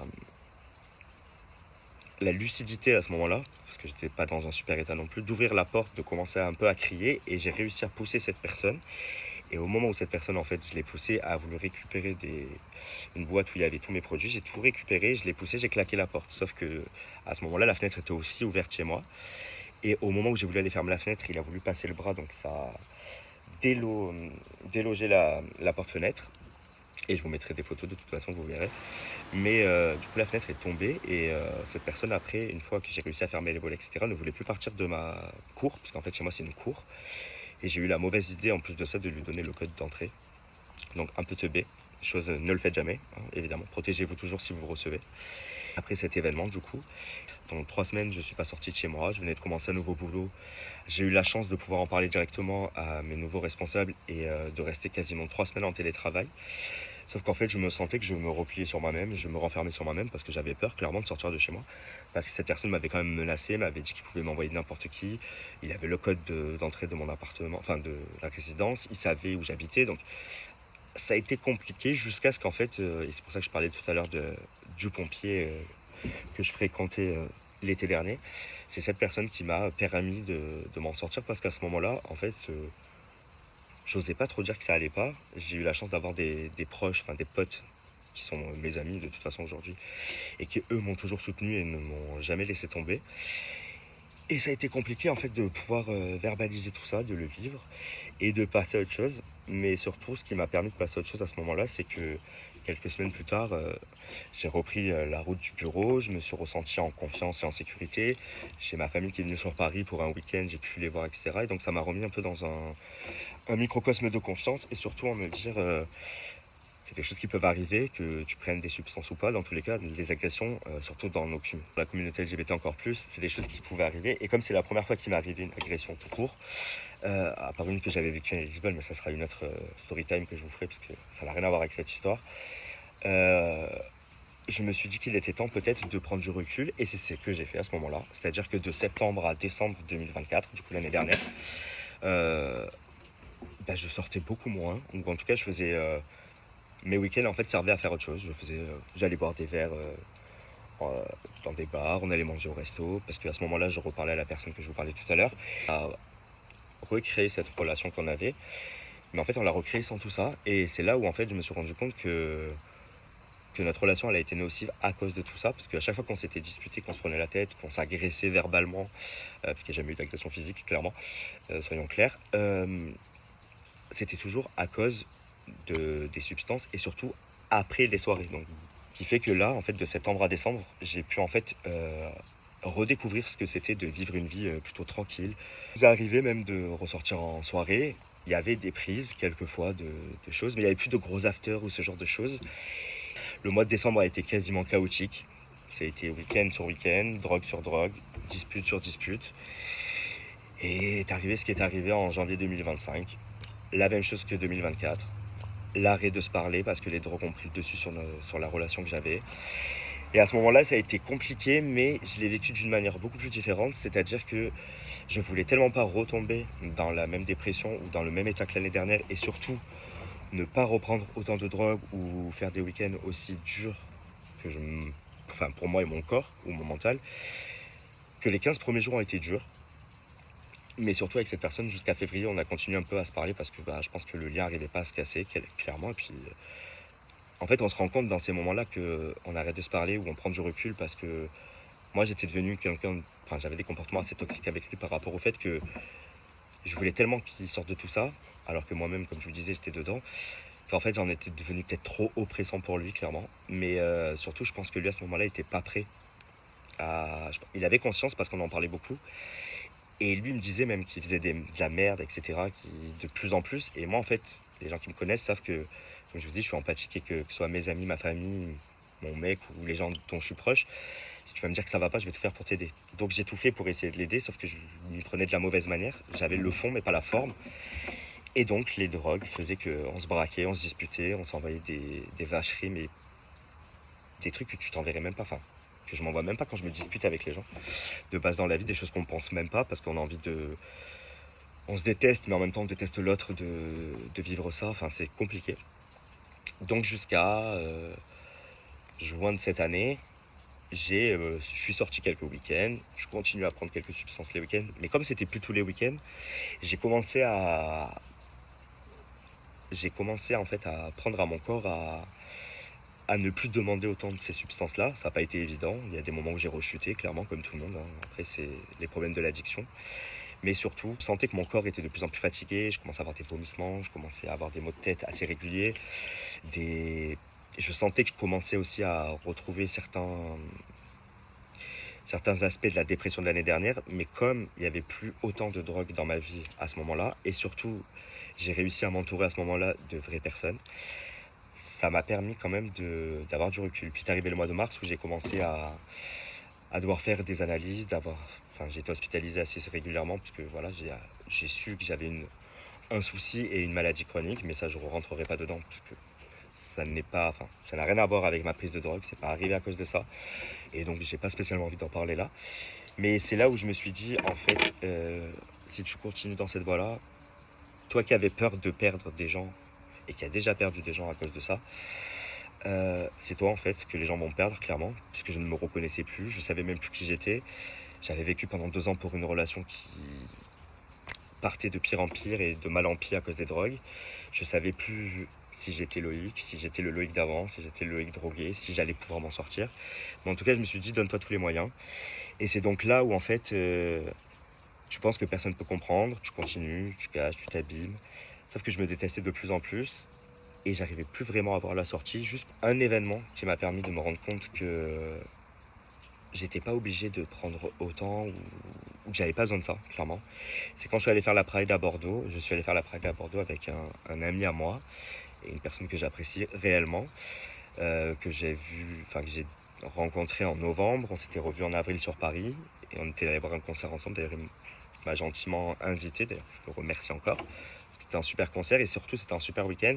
lucidité à ce moment-là, parce que j'étais pas dans un super état non plus, d'ouvrir la porte, de commencer un peu à crier, et j'ai réussi à pousser cette personne. Et au moment où cette personne, en fait, je l'ai poussée, a voulu récupérer une boîte où il y avait tous mes produits, j'ai tout récupéré, je l'ai poussé, j'ai claqué la porte. Sauf que à ce moment-là, la fenêtre était aussi ouverte chez moi. Et au moment où j'ai voulu aller fermer la fenêtre, il a voulu passer le bras, donc ça a délo- délogé la porte-fenêtre. Et je vous mettrai des photos de toute façon, vous verrez. Mais du coup, la fenêtre est tombée et cette personne, après, une fois que j'ai réussi à fermer les volets, etc., ne voulait plus partir de ma cour, parce qu'en fait, chez moi, c'est une cour. Et j'ai eu la mauvaise idée, en plus de ça, de lui donner le code d'entrée. Donc, un peu teubé. Chose, ne le faites jamais, hein, évidemment. Protégez-vous toujours si vous recevez. Après cet événement, du coup, pendant 3 semaines, je ne suis pas sorti de chez moi. Je venais de commencer un nouveau boulot. J'ai eu la chance de pouvoir en parler directement à mes nouveaux responsables et de rester quasiment 3 semaines en télétravail. Sauf qu'en fait, je me sentais que je me repliais sur moi-même, je me renfermais sur moi-même parce que j'avais peur clairement de sortir de chez moi. Parce que cette personne m'avait quand même menacé, m'avait dit qu'il pouvait m'envoyer n'importe qui. Il avait le code d'entrée de mon appartement, enfin de la résidence, il savait où j'habitais. Donc ça a été compliqué jusqu'à ce qu'en fait, et c'est pour ça que je parlais tout à l'heure du pompier que je fréquentais l'été dernier, c'est cette personne qui m'a permis de m'en sortir parce qu'à ce moment-là, en fait, j'osais pas trop dire que ça allait pas. J'ai eu la chance d'avoir des proches, enfin des potes qui sont mes amis de toute façon aujourd'hui et qui eux m'ont toujours soutenu et ne m'ont jamais laissé tomber. Et ça a été compliqué en fait de pouvoir verbaliser tout ça, de le vivre et de passer à autre chose. Mais surtout, ce qui m'a permis de passer à autre chose à ce moment-là, c'est que quelques semaines plus tard, j'ai repris la route du bureau, je me suis ressenti en confiance et en sécurité. J'ai ma famille qui est venue sur Paris pour un week-end, j'ai pu les voir, etc. Et donc ça m'a remis un peu dans un microcosme de confiance et surtout en me dire c'est des choses qui peuvent arriver, que tu prennes des substances ou pas. Dans tous les cas, les agressions, surtout dans la communauté LGBT encore plus, c'est des choses qui pouvaient arriver. Et comme c'est la première fois qu'il m'est arrivé une agression tout court, à part une que j'avais vécue à Lisbonne, mais ça sera une autre story time que je vous ferai parce que ça n'a rien à voir avec cette histoire. Je me suis dit qu'il était temps peut-être de prendre du recul et c'est ce que j'ai fait à ce moment-là. C'est-à-dire que de septembre à décembre 2024, du coup l'année dernière, je sortais beaucoup moins. Ou en tout cas, je faisais mes week-ends en fait servaient à faire autre chose. J'allais boire des verres euh, dans des bars, on allait manger au resto parce qu'à ce moment-là, je reparlais à la personne que je vous parlais tout à l'heure, à recréer cette relation qu'on avait. Mais en fait, on l'a recréée sans tout ça et c'est là où en fait, je me suis rendu compte que notre relation elle a été nocive à cause de tout ça parce qu'à chaque fois qu'on s'était disputé, qu'on se prenait la tête, qu'on s'agressait verbalement, parce qu'il n'y a jamais eu d'agression physique clairement, soyons clairs, c'était toujours à cause des substances et surtout après les soirées. Donc, qui fait que là, en fait, de septembre à décembre, j'ai pu en fait redécouvrir ce que c'était de vivre une vie plutôt tranquille. Il arrivait même de ressortir en soirée. Il y avait des prises quelquefois de choses, mais il n'y avait plus de gros afters ou ce genre de choses. Le mois de décembre a été quasiment chaotique. Ça a été week-end sur week-end, drogue sur drogue, dispute sur dispute. Et est arrivé ce qui est arrivé en janvier 2025. La même chose que 2024. L'arrêt de se parler parce que les drogues ont pris le dessus sur la relation que j'avais. Et à ce moment-là, ça a été compliqué, mais je l'ai vécu d'une manière beaucoup plus différente. C'est-à-dire que je voulais tellement pas retomber dans la même dépression ou dans le même état que l'année dernière et surtout ne pas reprendre autant de drogue ou faire des week-ends aussi durs que enfin pour moi et mon corps ou mon mental, que les 15 premiers jours ont été durs. Mais surtout avec cette personne, jusqu'à février, on a continué un peu à se parler parce que je pense que le lien n'arrivait pas à se casser, clairement. Et puis, en fait, on se rend compte dans ces moments-là qu'on arrête de se parler ou on prend du recul parce que moi, j'étais devenu quelqu'un, enfin, j'avais des comportements assez toxiques avec lui par rapport au fait que je voulais tellement qu'il sorte de tout ça, alors que moi-même, comme je vous disais, j'étais dedans, qu'en fait, j'en étais devenu peut-être trop oppressant pour lui, clairement. Mais surtout, je pense que lui, à ce moment-là, il n'était pas prêt il avait conscience parce qu'on en parlait beaucoup. Et lui me disait même qu'il faisait de la merde, etc. De plus en plus. Et moi, en fait, les gens qui me connaissent savent que, comme je vous dis, je suis empathique et que ce soit mes amis, ma famille, mon mec ou les gens dont je suis proche, si tu vas me dire que ça va pas, je vais tout faire pour t'aider. Donc j'ai tout fait pour essayer de l'aider, sauf que je m'y prenais de la mauvaise manière. J'avais le fond, mais pas la forme. Et donc les drogues faisaient qu'on se braquait, on se disputait, on s'envoyait des vacheries, mais des trucs que tu t'enverrais même pas. Enfin, que je m'envoie même pas quand je me dispute avec les gens. De base dans la vie, des choses qu'on pense même pas parce qu'on a envie de. On se déteste, mais en même temps on déteste l'autre de vivre ça. Enfin, c'est compliqué. Donc jusqu'à juin de cette année, je suis sorti quelques week-ends. Je continue à prendre quelques substances les week-ends. Mais comme c'était plus tous les week-ends, j'ai commencé à. J'ai commencé en fait à prendre à mon corps à ne plus demander autant de ces substances-là. Ça n'a pas été évident. Il y a des moments où j'ai rechuté, clairement, comme tout le monde, hein. Après, c'est les problèmes de l'addiction. Mais surtout, je sentais que mon corps était de plus en plus fatigué. Je commençais à avoir des vomissements, je commençais à avoir des maux de tête assez réguliers. Je sentais que je commençais aussi à retrouver certains aspects de la dépression de l'année dernière, mais comme il n'y avait plus autant de drogue dans ma vie à ce moment-là, et surtout, j'ai réussi à m'entourer à ce moment-là de vraies personnes, ça m'a permis quand même d'avoir du recul. Puis est arrivé le mois de mars où j'ai commencé à devoir faire des analyses, enfin, j'ai été hospitalisé assez régulièrement parce que voilà, j'ai su que j'avais un souci et une maladie chronique, mais ça je ne rentrerai pas dedans parce que ça n'a rien à voir avec ma prise de drogue, c'est pas arrivé à cause de ça, et donc j'ai pas spécialement envie d'en parler là. Mais c'est là où je me suis dit, en fait, si tu continues dans cette voie-là, toi qui avais peur de perdre des gens et qui a déjà perdu des gens à cause de ça, c'est toi en fait que les gens vont perdre clairement, puisque je ne me reconnaissais plus, je savais même plus qui j'étais. J'avais vécu pendant 2 ans pour une relation qui partait de pire en pire et de mal en pire à cause des drogues. Je savais plus si j'étais Loïc, si j'étais le Loïc d'avant, si j'étais le Loïc drogué, si j'allais pouvoir m'en sortir. Mais en tout cas, je me suis dit, donne-toi tous les moyens. Et c'est donc là où en fait, tu penses que personne ne peut comprendre, tu continues, tu caches, tu t'abîmes. Sauf que je me détestais de plus en plus et j'arrivais plus vraiment à voir la sortie. Juste un événement qui m'a permis de me rendre compte que j'étais pas obligé de prendre autant ou que j'avais pas besoin de ça, clairement. C'est quand je suis allé faire la Pride à Bordeaux. Je suis allé faire la Pride à Bordeaux avec un ami à moi et une personne que j'apprécie réellement, que que j'ai rencontré en novembre. On s'était revus en avril sur Paris et on était allé voir un concert ensemble. D'ailleurs, il m'a gentiment invité. D'ailleurs, je le remercie encore. C'était un super concert et surtout, c'était un super week-end.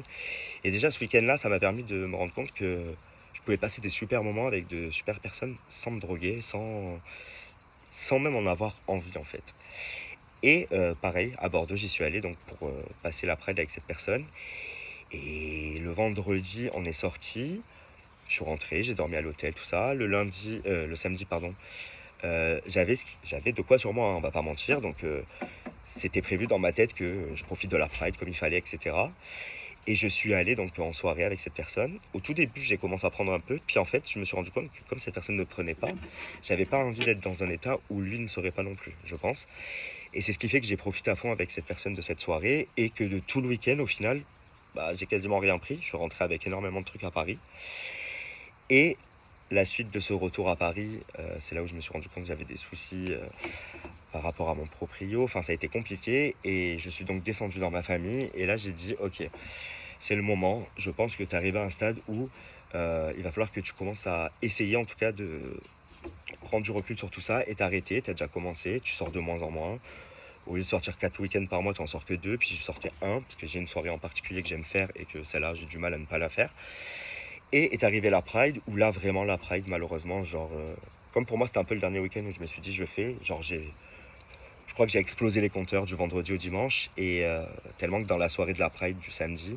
Et déjà, ce week-end-là, ça m'a permis de me rendre compte que je pouvais passer des super moments avec de super personnes sans me droguer, sans même en avoir envie en fait. Et pareil, à Bordeaux, j'y suis allé donc pour passer la Pride avec cette personne. Et le vendredi, on est sorti. Je suis rentré, j'ai dormi à l'hôtel, tout ça. Le samedi, pardon, j'avais de quoi sur moi, hein, on va pas mentir. Donc c'était prévu dans ma tête que je profite de la Pride comme il fallait, etc. Et je suis allé donc en soirée avec cette personne. Au tout début, j'ai commencé à prendre un peu. Puis en fait, je me suis rendu compte que comme cette personne ne prenait pas, j'avais pas envie d'être dans un état où lui ne serait pas non plus, je pense. Et c'est ce qui fait que j'ai profité à fond avec cette personne de cette soirée et que de tout le week-end, au final, bah, j'ai quasiment rien pris. Je suis rentré avec énormément de trucs à Paris. Et la suite de ce retour à Paris, c'est là où je me suis rendu compte que j'avais des soucis par rapport à mon proprio. Enfin, ça a été compliqué et je suis donc descendu dans ma famille. Et là, j'ai dit, ok, c'est le moment. Je pense que tu arrives à un stade où il va falloir que tu commences à essayer en tout cas de prendre du recul sur tout ça et t'arrêter. Tu as déjà commencé, tu sors de moins en moins. Au lieu de sortir 4 week-ends par mois, tu en sors que 2. Puis je sortais un parce que j'ai une soirée en particulier que j'aime faire et que celle-là, j'ai du mal à ne pas la faire. Et est arrivé la Pride, où là, vraiment, la Pride, malheureusement, genre, comme pour moi, c'était un peu le dernier week-end où je me suis dit, je le fais. Genre, je crois que j'ai explosé les compteurs du vendredi au dimanche. Et tellement que dans la soirée de la Pride du samedi,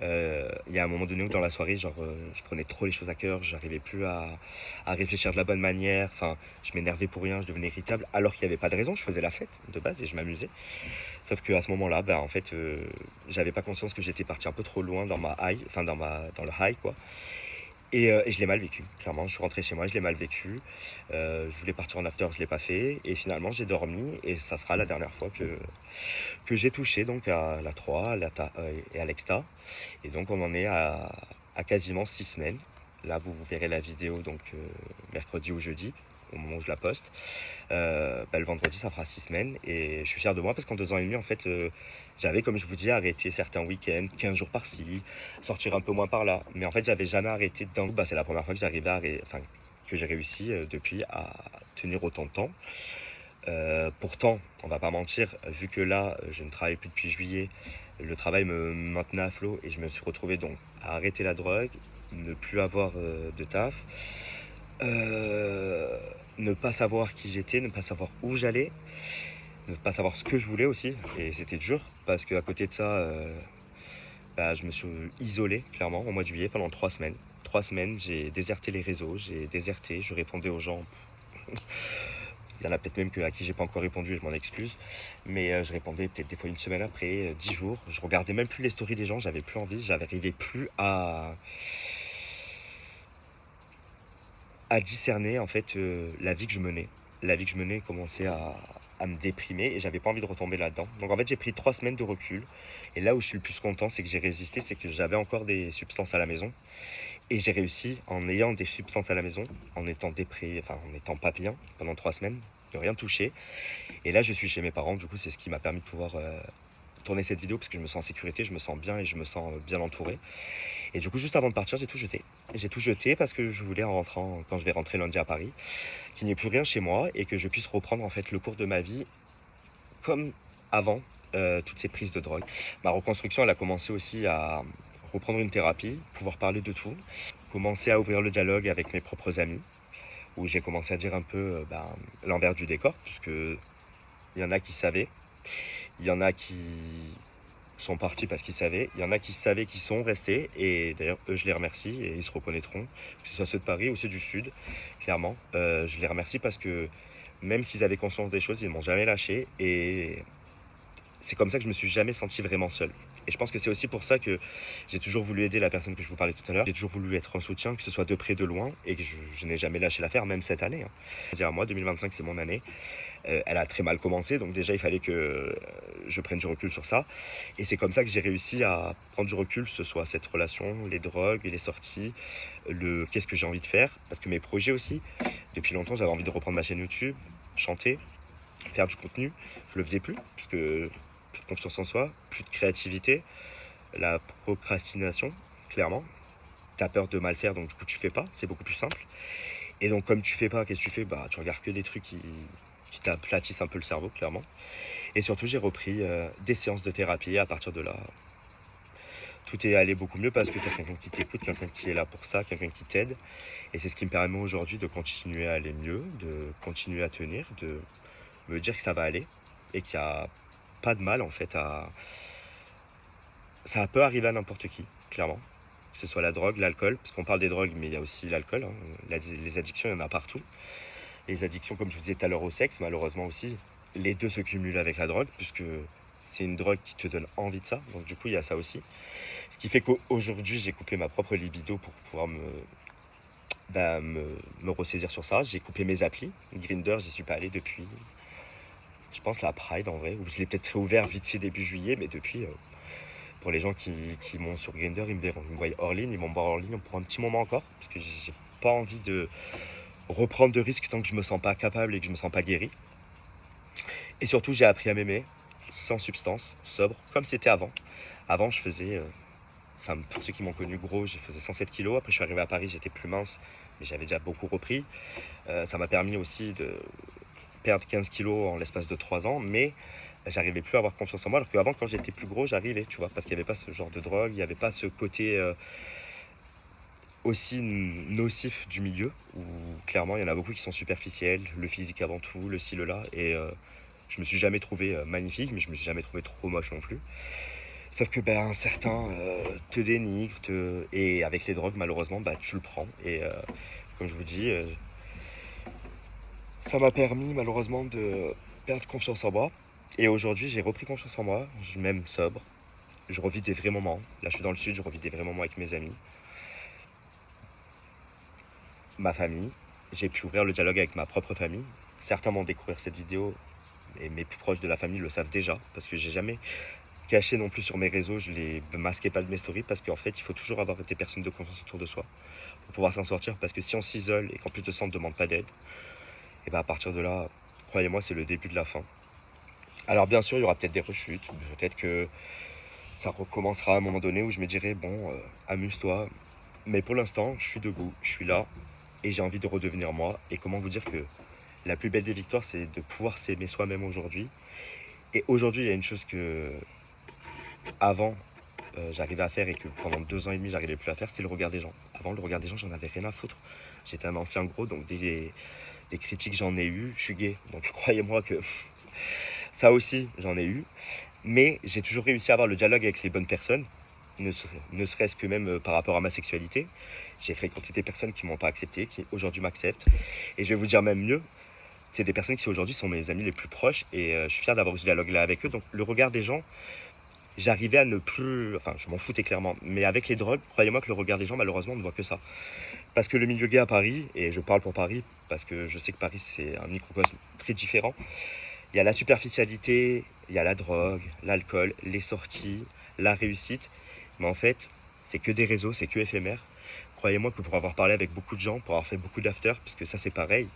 il y a un moment donné où dans la soirée, genre, je prenais trop les choses à cœur, j'arrivais plus à réfléchir de la bonne manière, enfin, je m'énervais pour rien, je devenais irritable, alors qu'il n'y avait pas de raison, je faisais la fête de base et je m'amusais. Sauf qu'à ce moment-là, ben, en fait, j'avais pas conscience que j'étais parti un peu trop loin dans ma high, enfin dans le high, quoi. Et je l'ai mal vécu, clairement. Je suis rentré chez moi, je l'ai mal vécu. Je voulais partir en after, je l'ai pas fait. Et finalement, j'ai dormi. Et ça sera la dernière fois que j'ai touché donc à la 3 et à l'Exta. Et donc, on en est à quasiment 6 semaines. Là, vous verrez la vidéo donc mercredi ou jeudi, au moment où je la poste. Le vendredi, ça fera 6 semaines. Et je suis fier de moi parce qu'en 2 ans et demi, en fait, j'avais, comme je vous dis, arrêté certains week-ends, 15 jours par-ci, sortir un peu moins par-là. Mais en fait, j'avais jamais arrêté d'un coup. C'est la première fois que j'arrivais que j'ai réussi depuis à tenir autant de temps. Pourtant, on va pas mentir, vu que là, je ne travaille plus depuis juillet, le travail me maintenait à flot et je me suis retrouvé donc à arrêter la drogue, ne plus avoir de taf, euh, ne pas savoir qui j'étais, ne pas savoir où j'allais, ne pas savoir ce que je voulais aussi. Et c'était dur parce qu'à côté de ça, je me suis isolé clairement au mois de juillet pendant 3 semaines. 3 semaines, j'ai déserté les réseaux, j'ai déserté, je répondais aux gens. Il y en a peut-être même à qui j'ai pas encore répondu et je m'en excuse. Mais je répondais peut-être des fois une semaine après, 10 jours. Je regardais même plus les stories des gens, j'avais plus envie, j'arrivais plus à discerner en fait la vie que je menais. La vie que je menais commençait à me déprimer et j'avais pas envie de retomber là-dedans. Donc en fait, j'ai pris 3 semaines de recul. Et là où je suis le plus content, c'est que j'ai résisté, c'est que j'avais encore des substances à la maison. Et j'ai réussi, en ayant des substances à la maison, en étant enfin en étant pas bien pendant 3 semaines, de rien toucher. Et là, je suis chez mes parents. Du coup, c'est ce qui m'a permis de pouvoir tourner cette vidéo parce que je me sens en sécurité, je me sens bien et je me sens bien entouré. Et du coup, juste avant de partir, j'ai tout jeté. J'ai tout jeté parce que je voulais, en rentrant, quand je vais rentrer lundi à Paris, qu'il n'y ait plus rien chez moi et que je puisse reprendre en fait le cours de ma vie comme avant toutes ces prises de drogue. Ma reconstruction, elle a commencé aussi à reprendre une thérapie, pouvoir parler de tout, commencer à ouvrir le dialogue avec mes propres amis, où j'ai commencé à dire un peu l'envers du décor, puisque il y en a qui savaient, il y en a qui sont partis parce qu'ils savaient, il y en a qui savaient qui sont restés, et d'ailleurs eux je les remercie et ils se reconnaîtront, que ce soit ceux de Paris ou ceux du Sud, clairement. Je les remercie parce que même s'ils avaient conscience des choses, ils ne m'ont jamais lâché et c'est comme ça que je me suis jamais senti vraiment seul. Et je pense que c'est aussi pour ça que j'ai toujours voulu aider la personne que je vous parlais tout à l'heure. J'ai toujours voulu être un soutien, que ce soit de près, de loin, et que je n'ai jamais lâché l'affaire, même cette année. Hein. C'est-à-dire, moi, 2025, c'est mon année. Elle a très mal commencé, donc déjà, il fallait que je prenne du recul sur ça. Et c'est comme ça que j'ai réussi à prendre du recul, que ce soit cette relation, les drogues, les sorties, qu'est-ce que j'ai envie de faire. Parce que mes projets aussi, depuis longtemps, j'avais envie de reprendre ma chaîne YouTube, chanter, faire du contenu. Je le faisais plus, parce que plus de confiance en soi, plus de créativité, la procrastination, clairement. T'as peur de mal faire, donc du coup tu fais pas, c'est beaucoup plus simple. Et donc comme tu fais pas, qu'est-ce que tu fais? Bah tu regardes que des trucs qui t'aplatissent un peu le cerveau, clairement. Et surtout j'ai repris des séances de thérapie. À partir de là, tout est allé beaucoup mieux parce que tu as quelqu'un qui t'écoute, quelqu'un qui est là pour ça, quelqu'un qui t'aide. Et c'est ce qui me permet aujourd'hui de continuer à aller mieux, de continuer à tenir, de me dire que ça va aller et qu'il n'y a pas de mal en fait à... Ça peut arriver à n'importe qui, clairement. Que ce soit la drogue, l'alcool, parce qu'on parle des drogues, mais il y a aussi l'alcool. Hein. Les addictions, il y en a partout. Les addictions, comme je vous disais tout à l'heure, au sexe, malheureusement aussi, les deux se cumulent avec la drogue, puisque c'est une drogue qui te donne envie de ça. Donc du coup, il y a ça aussi. Ce qui fait qu'aujourd'hui, j'ai coupé ma propre libido pour pouvoir me ressaisir sur ça. J'ai coupé mes applis. Grindr, j'y suis pas allé depuis, je pense, la Pride en vrai, où je l'ai peut-être réouvert vite fait début juillet, mais depuis, pour les gens qui m'ont sur Grindr, ils me voient hors ligne, ils vont me voir hors ligne pour un petit moment encore, parce que j'ai pas envie de reprendre de risques tant que je me sens pas capable et que je me sens pas guéri. Et surtout, j'ai appris à m'aimer, sans substance, sobre, comme c'était avant. Avant, je faisais, enfin, pour ceux qui m'ont connu gros, je faisais 107 kilos. Après, je suis arrivé à Paris, j'étais plus mince, mais j'avais déjà beaucoup repris. Ça m'a permis aussi de perdre 15 kilos en l'espace de 3 ans, mais j'arrivais plus à avoir confiance en moi, alors qu'avant, quand j'étais plus gros, j'arrivais, tu vois, parce qu'il n'y avait pas ce genre de drogue, il n'y avait pas ce côté aussi nocif du milieu, où clairement, il y en a beaucoup qui sont superficiels, le physique avant tout, le ci, le là, et je me suis jamais trouvé magnifique, mais je me suis jamais trouvé trop moche non plus. Sauf que ben, certains te dénigrent, et avec les drogues, malheureusement, bah, tu le prends, et comme je vous dis, ça m'a permis malheureusement de perdre confiance en moi. Et aujourd'hui, j'ai repris confiance en moi, je m'aime sobre, je revis des vrais moments. Là, je suis dans le sud, je revis des vrais moments avec mes amis, ma famille. J'ai pu ouvrir le dialogue avec ma propre famille. Certains vont découvrir cette vidéo, et mes plus proches de la famille le savent déjà, parce que j'ai jamais caché non plus sur mes réseaux, je les masquais pas de mes stories, parce qu'en fait, il faut toujours avoir des personnes de confiance autour de soi pour pouvoir s'en sortir, parce que si on s'isole et qu'en plus de ça, on ne demande pas d'aide, et ben à partir de là, croyez-moi, c'est le début de la fin. Alors bien sûr, il y aura peut-être des rechutes, peut-être que ça recommencera à un moment donné où je me dirai, bon, amuse-toi. Mais pour l'instant, je suis debout, je suis là, et j'ai envie de redevenir moi. Et comment vous dire que la plus belle des victoires, c'est de pouvoir s'aimer soi-même aujourd'hui. Et aujourd'hui, il y a une chose que, avant, j'arrivais à faire et que pendant 2 ans et demi, j'arrivais plus à faire, c'était le regard des gens. Avant, le regard des gens, j'en avais rien à foutre. J'étais un ancien gros, donc des critiques, j'en ai eu. Je suis gay, donc croyez-moi que ça aussi, j'en ai eu. Mais j'ai toujours réussi à avoir le dialogue avec les bonnes personnes, ne serait-ce que même par rapport à ma sexualité. J'ai fréquenté des personnes qui ne m'ont pas accepté, qui aujourd'hui m'acceptent. Et je vais vous dire même mieux, c'est des personnes qui aujourd'hui sont mes amis les plus proches et je suis fier d'avoir eu ce dialogue-là avec eux. Donc le regard des gens, j'arrivais à ne plus, enfin je m'en foutais clairement, mais avec les drogues, croyez-moi que le regard des gens malheureusement ne voit que ça. Parce que le milieu gay à Paris, et je parle pour Paris, parce que je sais que Paris c'est un microcosme très différent, il y a la superficialité, il y a la drogue, l'alcool, les sorties, la réussite, mais en fait c'est que des réseaux, c'est que éphémère. Croyez-moi que pour avoir parlé avec beaucoup de gens, pour avoir fait beaucoup d'afters, parce que ça c'est pareil,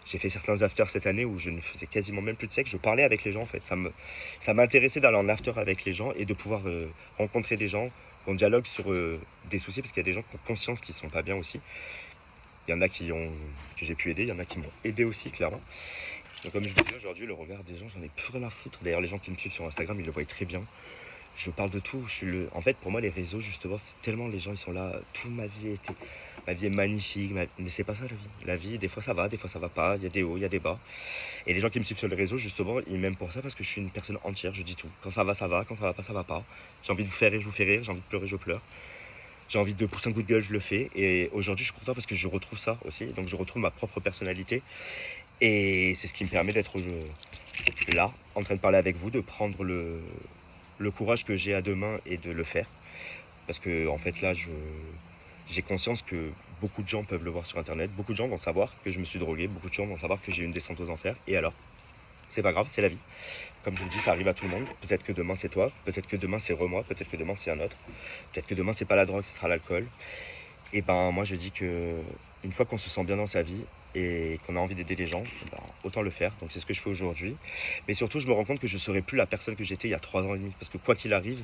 j'ai fait certains afters cette année où je ne faisais quasiment même plus de sexe. Je parlais avec les gens en fait. Ça m'intéressait d'aller en after avec les gens et de pouvoir rencontrer des gens, qu'on dialogue sur des soucis parce qu'il y a des gens qui ont conscience qu'ils ne sont pas bien aussi. Il y en a que j'ai pu aider, il y en a qui m'ont aidé aussi clairement. Donc comme je vous dis aujourd'hui, le regard des gens, j'en ai plus rien à foutre. D'ailleurs les gens qui me suivent sur Instagram, ils le voient très bien. Je parle de tout. En fait, pour moi, les réseaux, justement, c'est tellement les gens, ils sont là. Toute ma vie est magnifique. Mais c'est pas ça la vie. La vie, des fois ça va, des fois ça va pas. Il y a des hauts, il y a des bas. Et les gens qui me suivent sur les réseaux, justement, ils m'aiment pour ça parce que je suis une personne entière. Je dis tout. Quand ça va, ça va. Quand ça va pas, ça va pas. J'ai envie de vous faire rire, je vous fais rire. J'ai envie de pleurer, je pleure. J'ai envie de pousser un coup de gueule, je le fais. Et aujourd'hui, je suis content parce que je retrouve ça aussi. Donc, je retrouve ma propre personnalité. Et c'est ce qui me permet d'être là, en train de parler avec vous, de prendre le courage que j'ai à deux mains et de le faire. Parce que en fait là, j'ai conscience que beaucoup de gens peuvent le voir sur internet, beaucoup de gens vont savoir que je me suis drogué, beaucoup de gens vont savoir que j'ai eu une descente aux enfers, et alors c'est pas grave, c'est la vie. Comme je vous dis, ça arrive à tout le monde. Peut-être que demain c'est toi, peut-être que demain c'est moi, peut-être que demain c'est un autre, peut-être que demain c'est pas la drogue, ce sera l'alcool. Et ben moi je dis que une fois qu'on se sent bien dans sa vie et qu'on a envie d'aider les gens, ben, autant le faire. Donc c'est ce que je fais aujourd'hui. Mais surtout je me rends compte que je ne serai plus la personne que j'étais il y a 3 ans et demi. Parce que quoi qu'il arrive,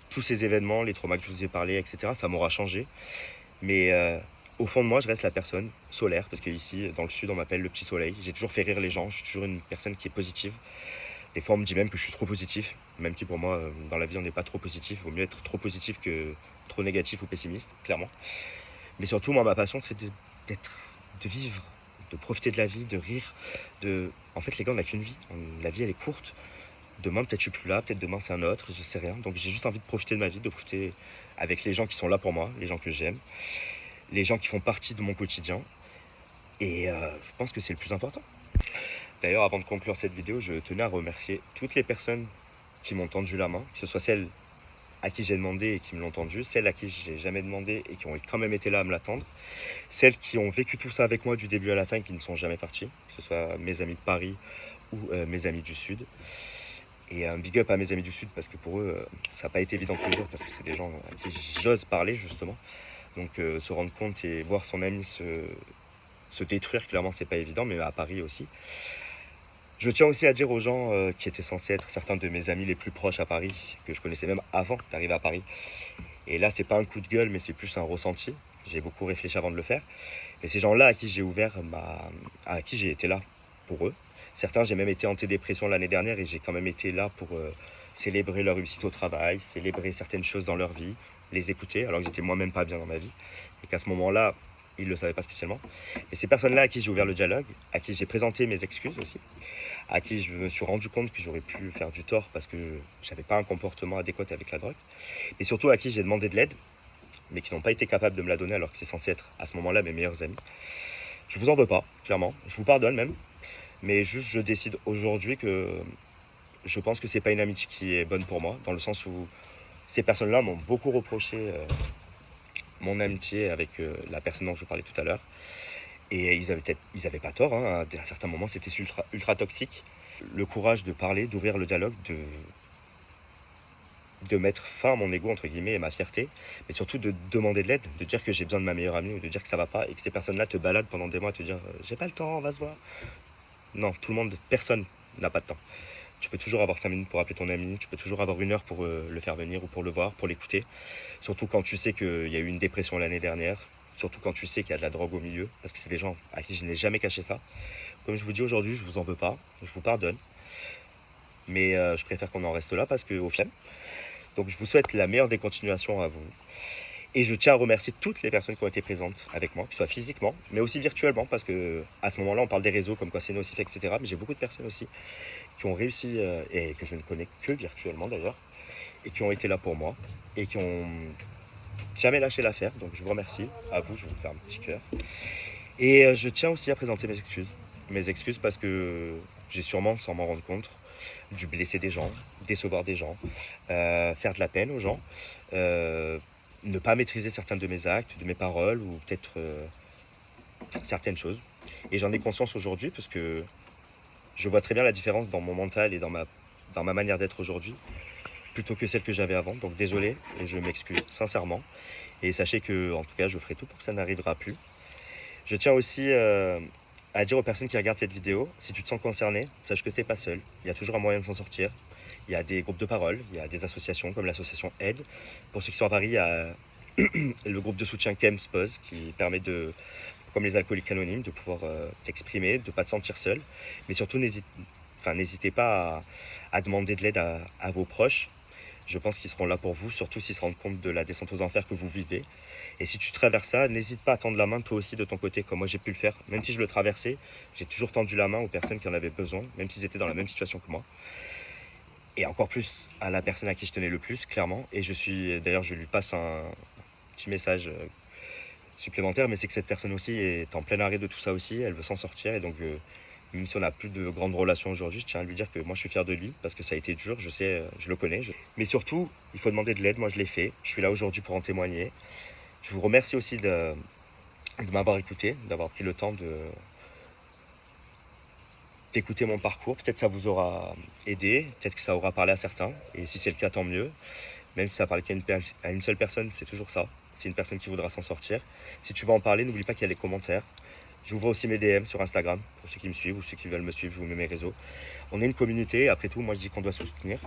tous ces événements, les traumas que je vous ai parlé, etc., ça m'aura changé. Mais au fond de moi, je reste la personne solaire, parce qu'ici, dans le sud, on m'appelle le petit soleil. J'ai toujours fait rire les gens, je suis toujours une personne qui est positive. Des fois, on me dit même que je suis trop positif, même si pour moi, dans la vie, on n'est pas trop positif. Il vaut mieux être trop positif que trop négatif ou pessimiste, clairement. Mais surtout, moi, ma passion, c'est de vivre, de profiter de la vie, de rire. En fait, les gars, on n'a qu'une vie. La vie, elle est courte. Demain, peut-être je suis plus là, peut-être demain c'est un autre, je sais rien. Donc j'ai juste envie de profiter de ma vie, de profiter avec les gens qui sont là pour moi, les gens que j'aime, les gens qui font partie de mon quotidien. Et je pense que c'est le plus important. D'ailleurs, avant de conclure cette vidéo, je tenais à remercier toutes les personnes qui m'ont tendu la main, que ce soit celles à qui j'ai demandé et qui me l'ont tendu, celles à qui j'ai jamais demandé et qui ont quand même été là à me l'attendre, celles qui ont vécu tout ça avec moi du début à la fin et qui ne sont jamais parties, que ce soit mes amis de Paris ou mes amis du Sud. Et un big up à mes amis du Sud parce que pour eux, ça n'a pas été évident tous les jours parce que c'est des gens à qui j'ose parler justement. Donc se rendre compte et voir son ami se détruire, clairement, c'est pas évident, mais à Paris aussi. Je tiens aussi à dire aux gens qui étaient censés être certains de mes amis les plus proches à Paris, que je connaissais même avant d'arriver à Paris. Et là, c'est pas un coup de gueule, mais c'est plus un ressenti. J'ai beaucoup réfléchi avant de le faire. Et ces gens-là à qui j'ai à qui j'ai été là pour eux. Certains, j'ai même été antidépression l'année dernière et j'ai quand même été là pour célébrer leur réussite au travail, célébrer certaines choses dans leur vie, les écouter, alors que j'étais moi-même pas bien dans ma vie. Et qu'à ce moment-là, ils ne le savaient pas spécialement. Et ces personnes-là à qui j'ai ouvert le dialogue, à qui j'ai présenté mes excuses aussi, à qui je me suis rendu compte que j'aurais pu faire du tort parce que j'avais pas un comportement adéquat avec la drogue, et surtout à qui j'ai demandé de l'aide, mais qui n'ont pas été capables de me la donner alors que c'est censé être à ce moment-là mes meilleurs amis. Je vous en veux pas, clairement, je vous pardonne même, mais juste je décide aujourd'hui que je pense que c'est pas une amitié qui est bonne pour moi, dans le sens où ces personnes-là m'ont beaucoup reproché mon amitié avec la personne dont je parlais tout à l'heure. Et ils avaient pas tort, hein. À certains moments c'était ultra toxique. Le courage de parler, d'ouvrir le dialogue, de mettre fin à mon ego entre guillemets et ma fierté, mais surtout de demander de l'aide, de dire que j'ai besoin de ma meilleure amie ou de dire que ça va pas et que ces personnes-là te baladent pendant des mois à te dire j'ai pas le temps, on va se voir. Non, tout le monde, personne n'a pas de temps. Tu peux toujours avoir 5 minutes pour appeler ton ami, tu peux toujours avoir 1 heure pour le faire venir ou pour le voir, pour l'écouter. Surtout quand tu sais qu'il y a eu une dépression l'année dernière, surtout quand tu sais qu'il y a de la drogue au milieu, parce que c'est des gens à qui je n'ai jamais caché ça. Comme je vous dis aujourd'hui, je vous en veux pas, je vous pardonne. Mais je préfère qu'on en reste là parce qu'au final. Donc je vous souhaite la meilleure des continuations à vous. Et je tiens à remercier toutes les personnes qui ont été présentes avec moi, que ce soit physiquement, mais aussi virtuellement, parce que à ce moment-là, on parle des réseaux comme quoi c'est nocif, etc. Mais j'ai beaucoup de personnes aussi qui ont réussi, et que je ne connais que virtuellement d'ailleurs, et qui ont été là pour moi, et qui ont jamais lâché l'affaire. Donc je vous remercie, à vous, je vais vous faire un petit cœur. Et je tiens aussi à présenter mes excuses. Mes excuses parce que j'ai sûrement, sans m'en rendre compte, du blesser des gens, décevoir des gens, faire de la peine aux gens, ne pas maîtriser certains de mes actes, de mes paroles ou peut-être certaines choses. Et j'en ai conscience aujourd'hui parce que je vois très bien la différence dans mon mental et dans ma manière d'être aujourd'hui, plutôt que celle que j'avais avant. Donc désolé et je m'excuse sincèrement. Et sachez que, en tout cas, je ferai tout pour que ça n'arrivera plus. Je tiens aussi à dire aux personnes qui regardent cette vidéo, si tu te sens concerné, sache que tu n'es pas seul. Il y a toujours un moyen de s'en sortir. Il y a des groupes de parole, il y a des associations comme l'association Aide. Pour ceux qui sont à Paris, il y a le groupe de soutien KEMS-POS qui permet de, comme les alcooliques anonymes, de pouvoir t'exprimer, de ne pas te sentir seul. Mais surtout, n'hésitez pas à demander de l'aide à vos proches. Je pense qu'ils seront là pour vous, surtout s'ils se rendent compte de la descente aux enfers que vous vivez. Et si tu traverses ça, n'hésite pas à tendre la main toi aussi de ton côté, comme moi j'ai pu le faire. Même si je le traversais, j'ai toujours tendu la main aux personnes qui en avaient besoin, même s'ils étaient dans la même situation que moi. Et encore plus à la personne à qui je tenais le plus, clairement. Et d'ailleurs, je lui passe un petit message supplémentaire, mais c'est que cette personne aussi est en plein arrêt de tout ça aussi, elle veut s'en sortir. Et donc, même si on n'a plus de grandes relations aujourd'hui, je tiens à lui dire que moi je suis fier de lui, parce que ça a été dur, je sais, je le connais. Mais surtout, il faut demander de l'aide, moi je l'ai fait. Je suis là aujourd'hui pour en témoigner. Je vous remercie aussi de m'avoir écouté, d'avoir pris le temps d'écouter mon parcours. Peut-être ça vous aura aidé, peut-être que ça aura parlé à certains. Et si c'est le cas, tant mieux. Même si ça parle qu'à une seule personne, c'est toujours ça. C'est une personne qui voudra s'en sortir. Si tu veux en parler, n'oublie pas qu'il y a les commentaires. J'ouvre aussi mes DM sur Instagram, pour ceux qui me suivent ou ceux qui veulent me suivre, je vous mets mes réseaux. On est une communauté, après tout, moi je dis qu'on doit se soutenir.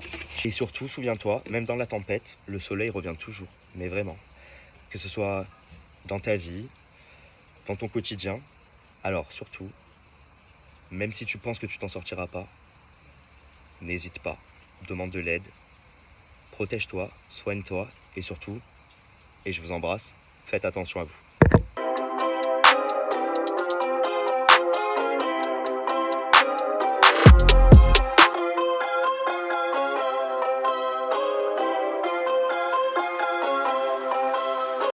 Et surtout, souviens-toi, même dans la tempête, le soleil revient toujours. Mais vraiment. Que ce soit dans ta vie, dans ton quotidien. Alors surtout, même si tu penses que tu t'en sortiras pas, n'hésite pas, demande de l'aide, protège-toi, soigne-toi et surtout, et je vous embrasse, faites attention à vous.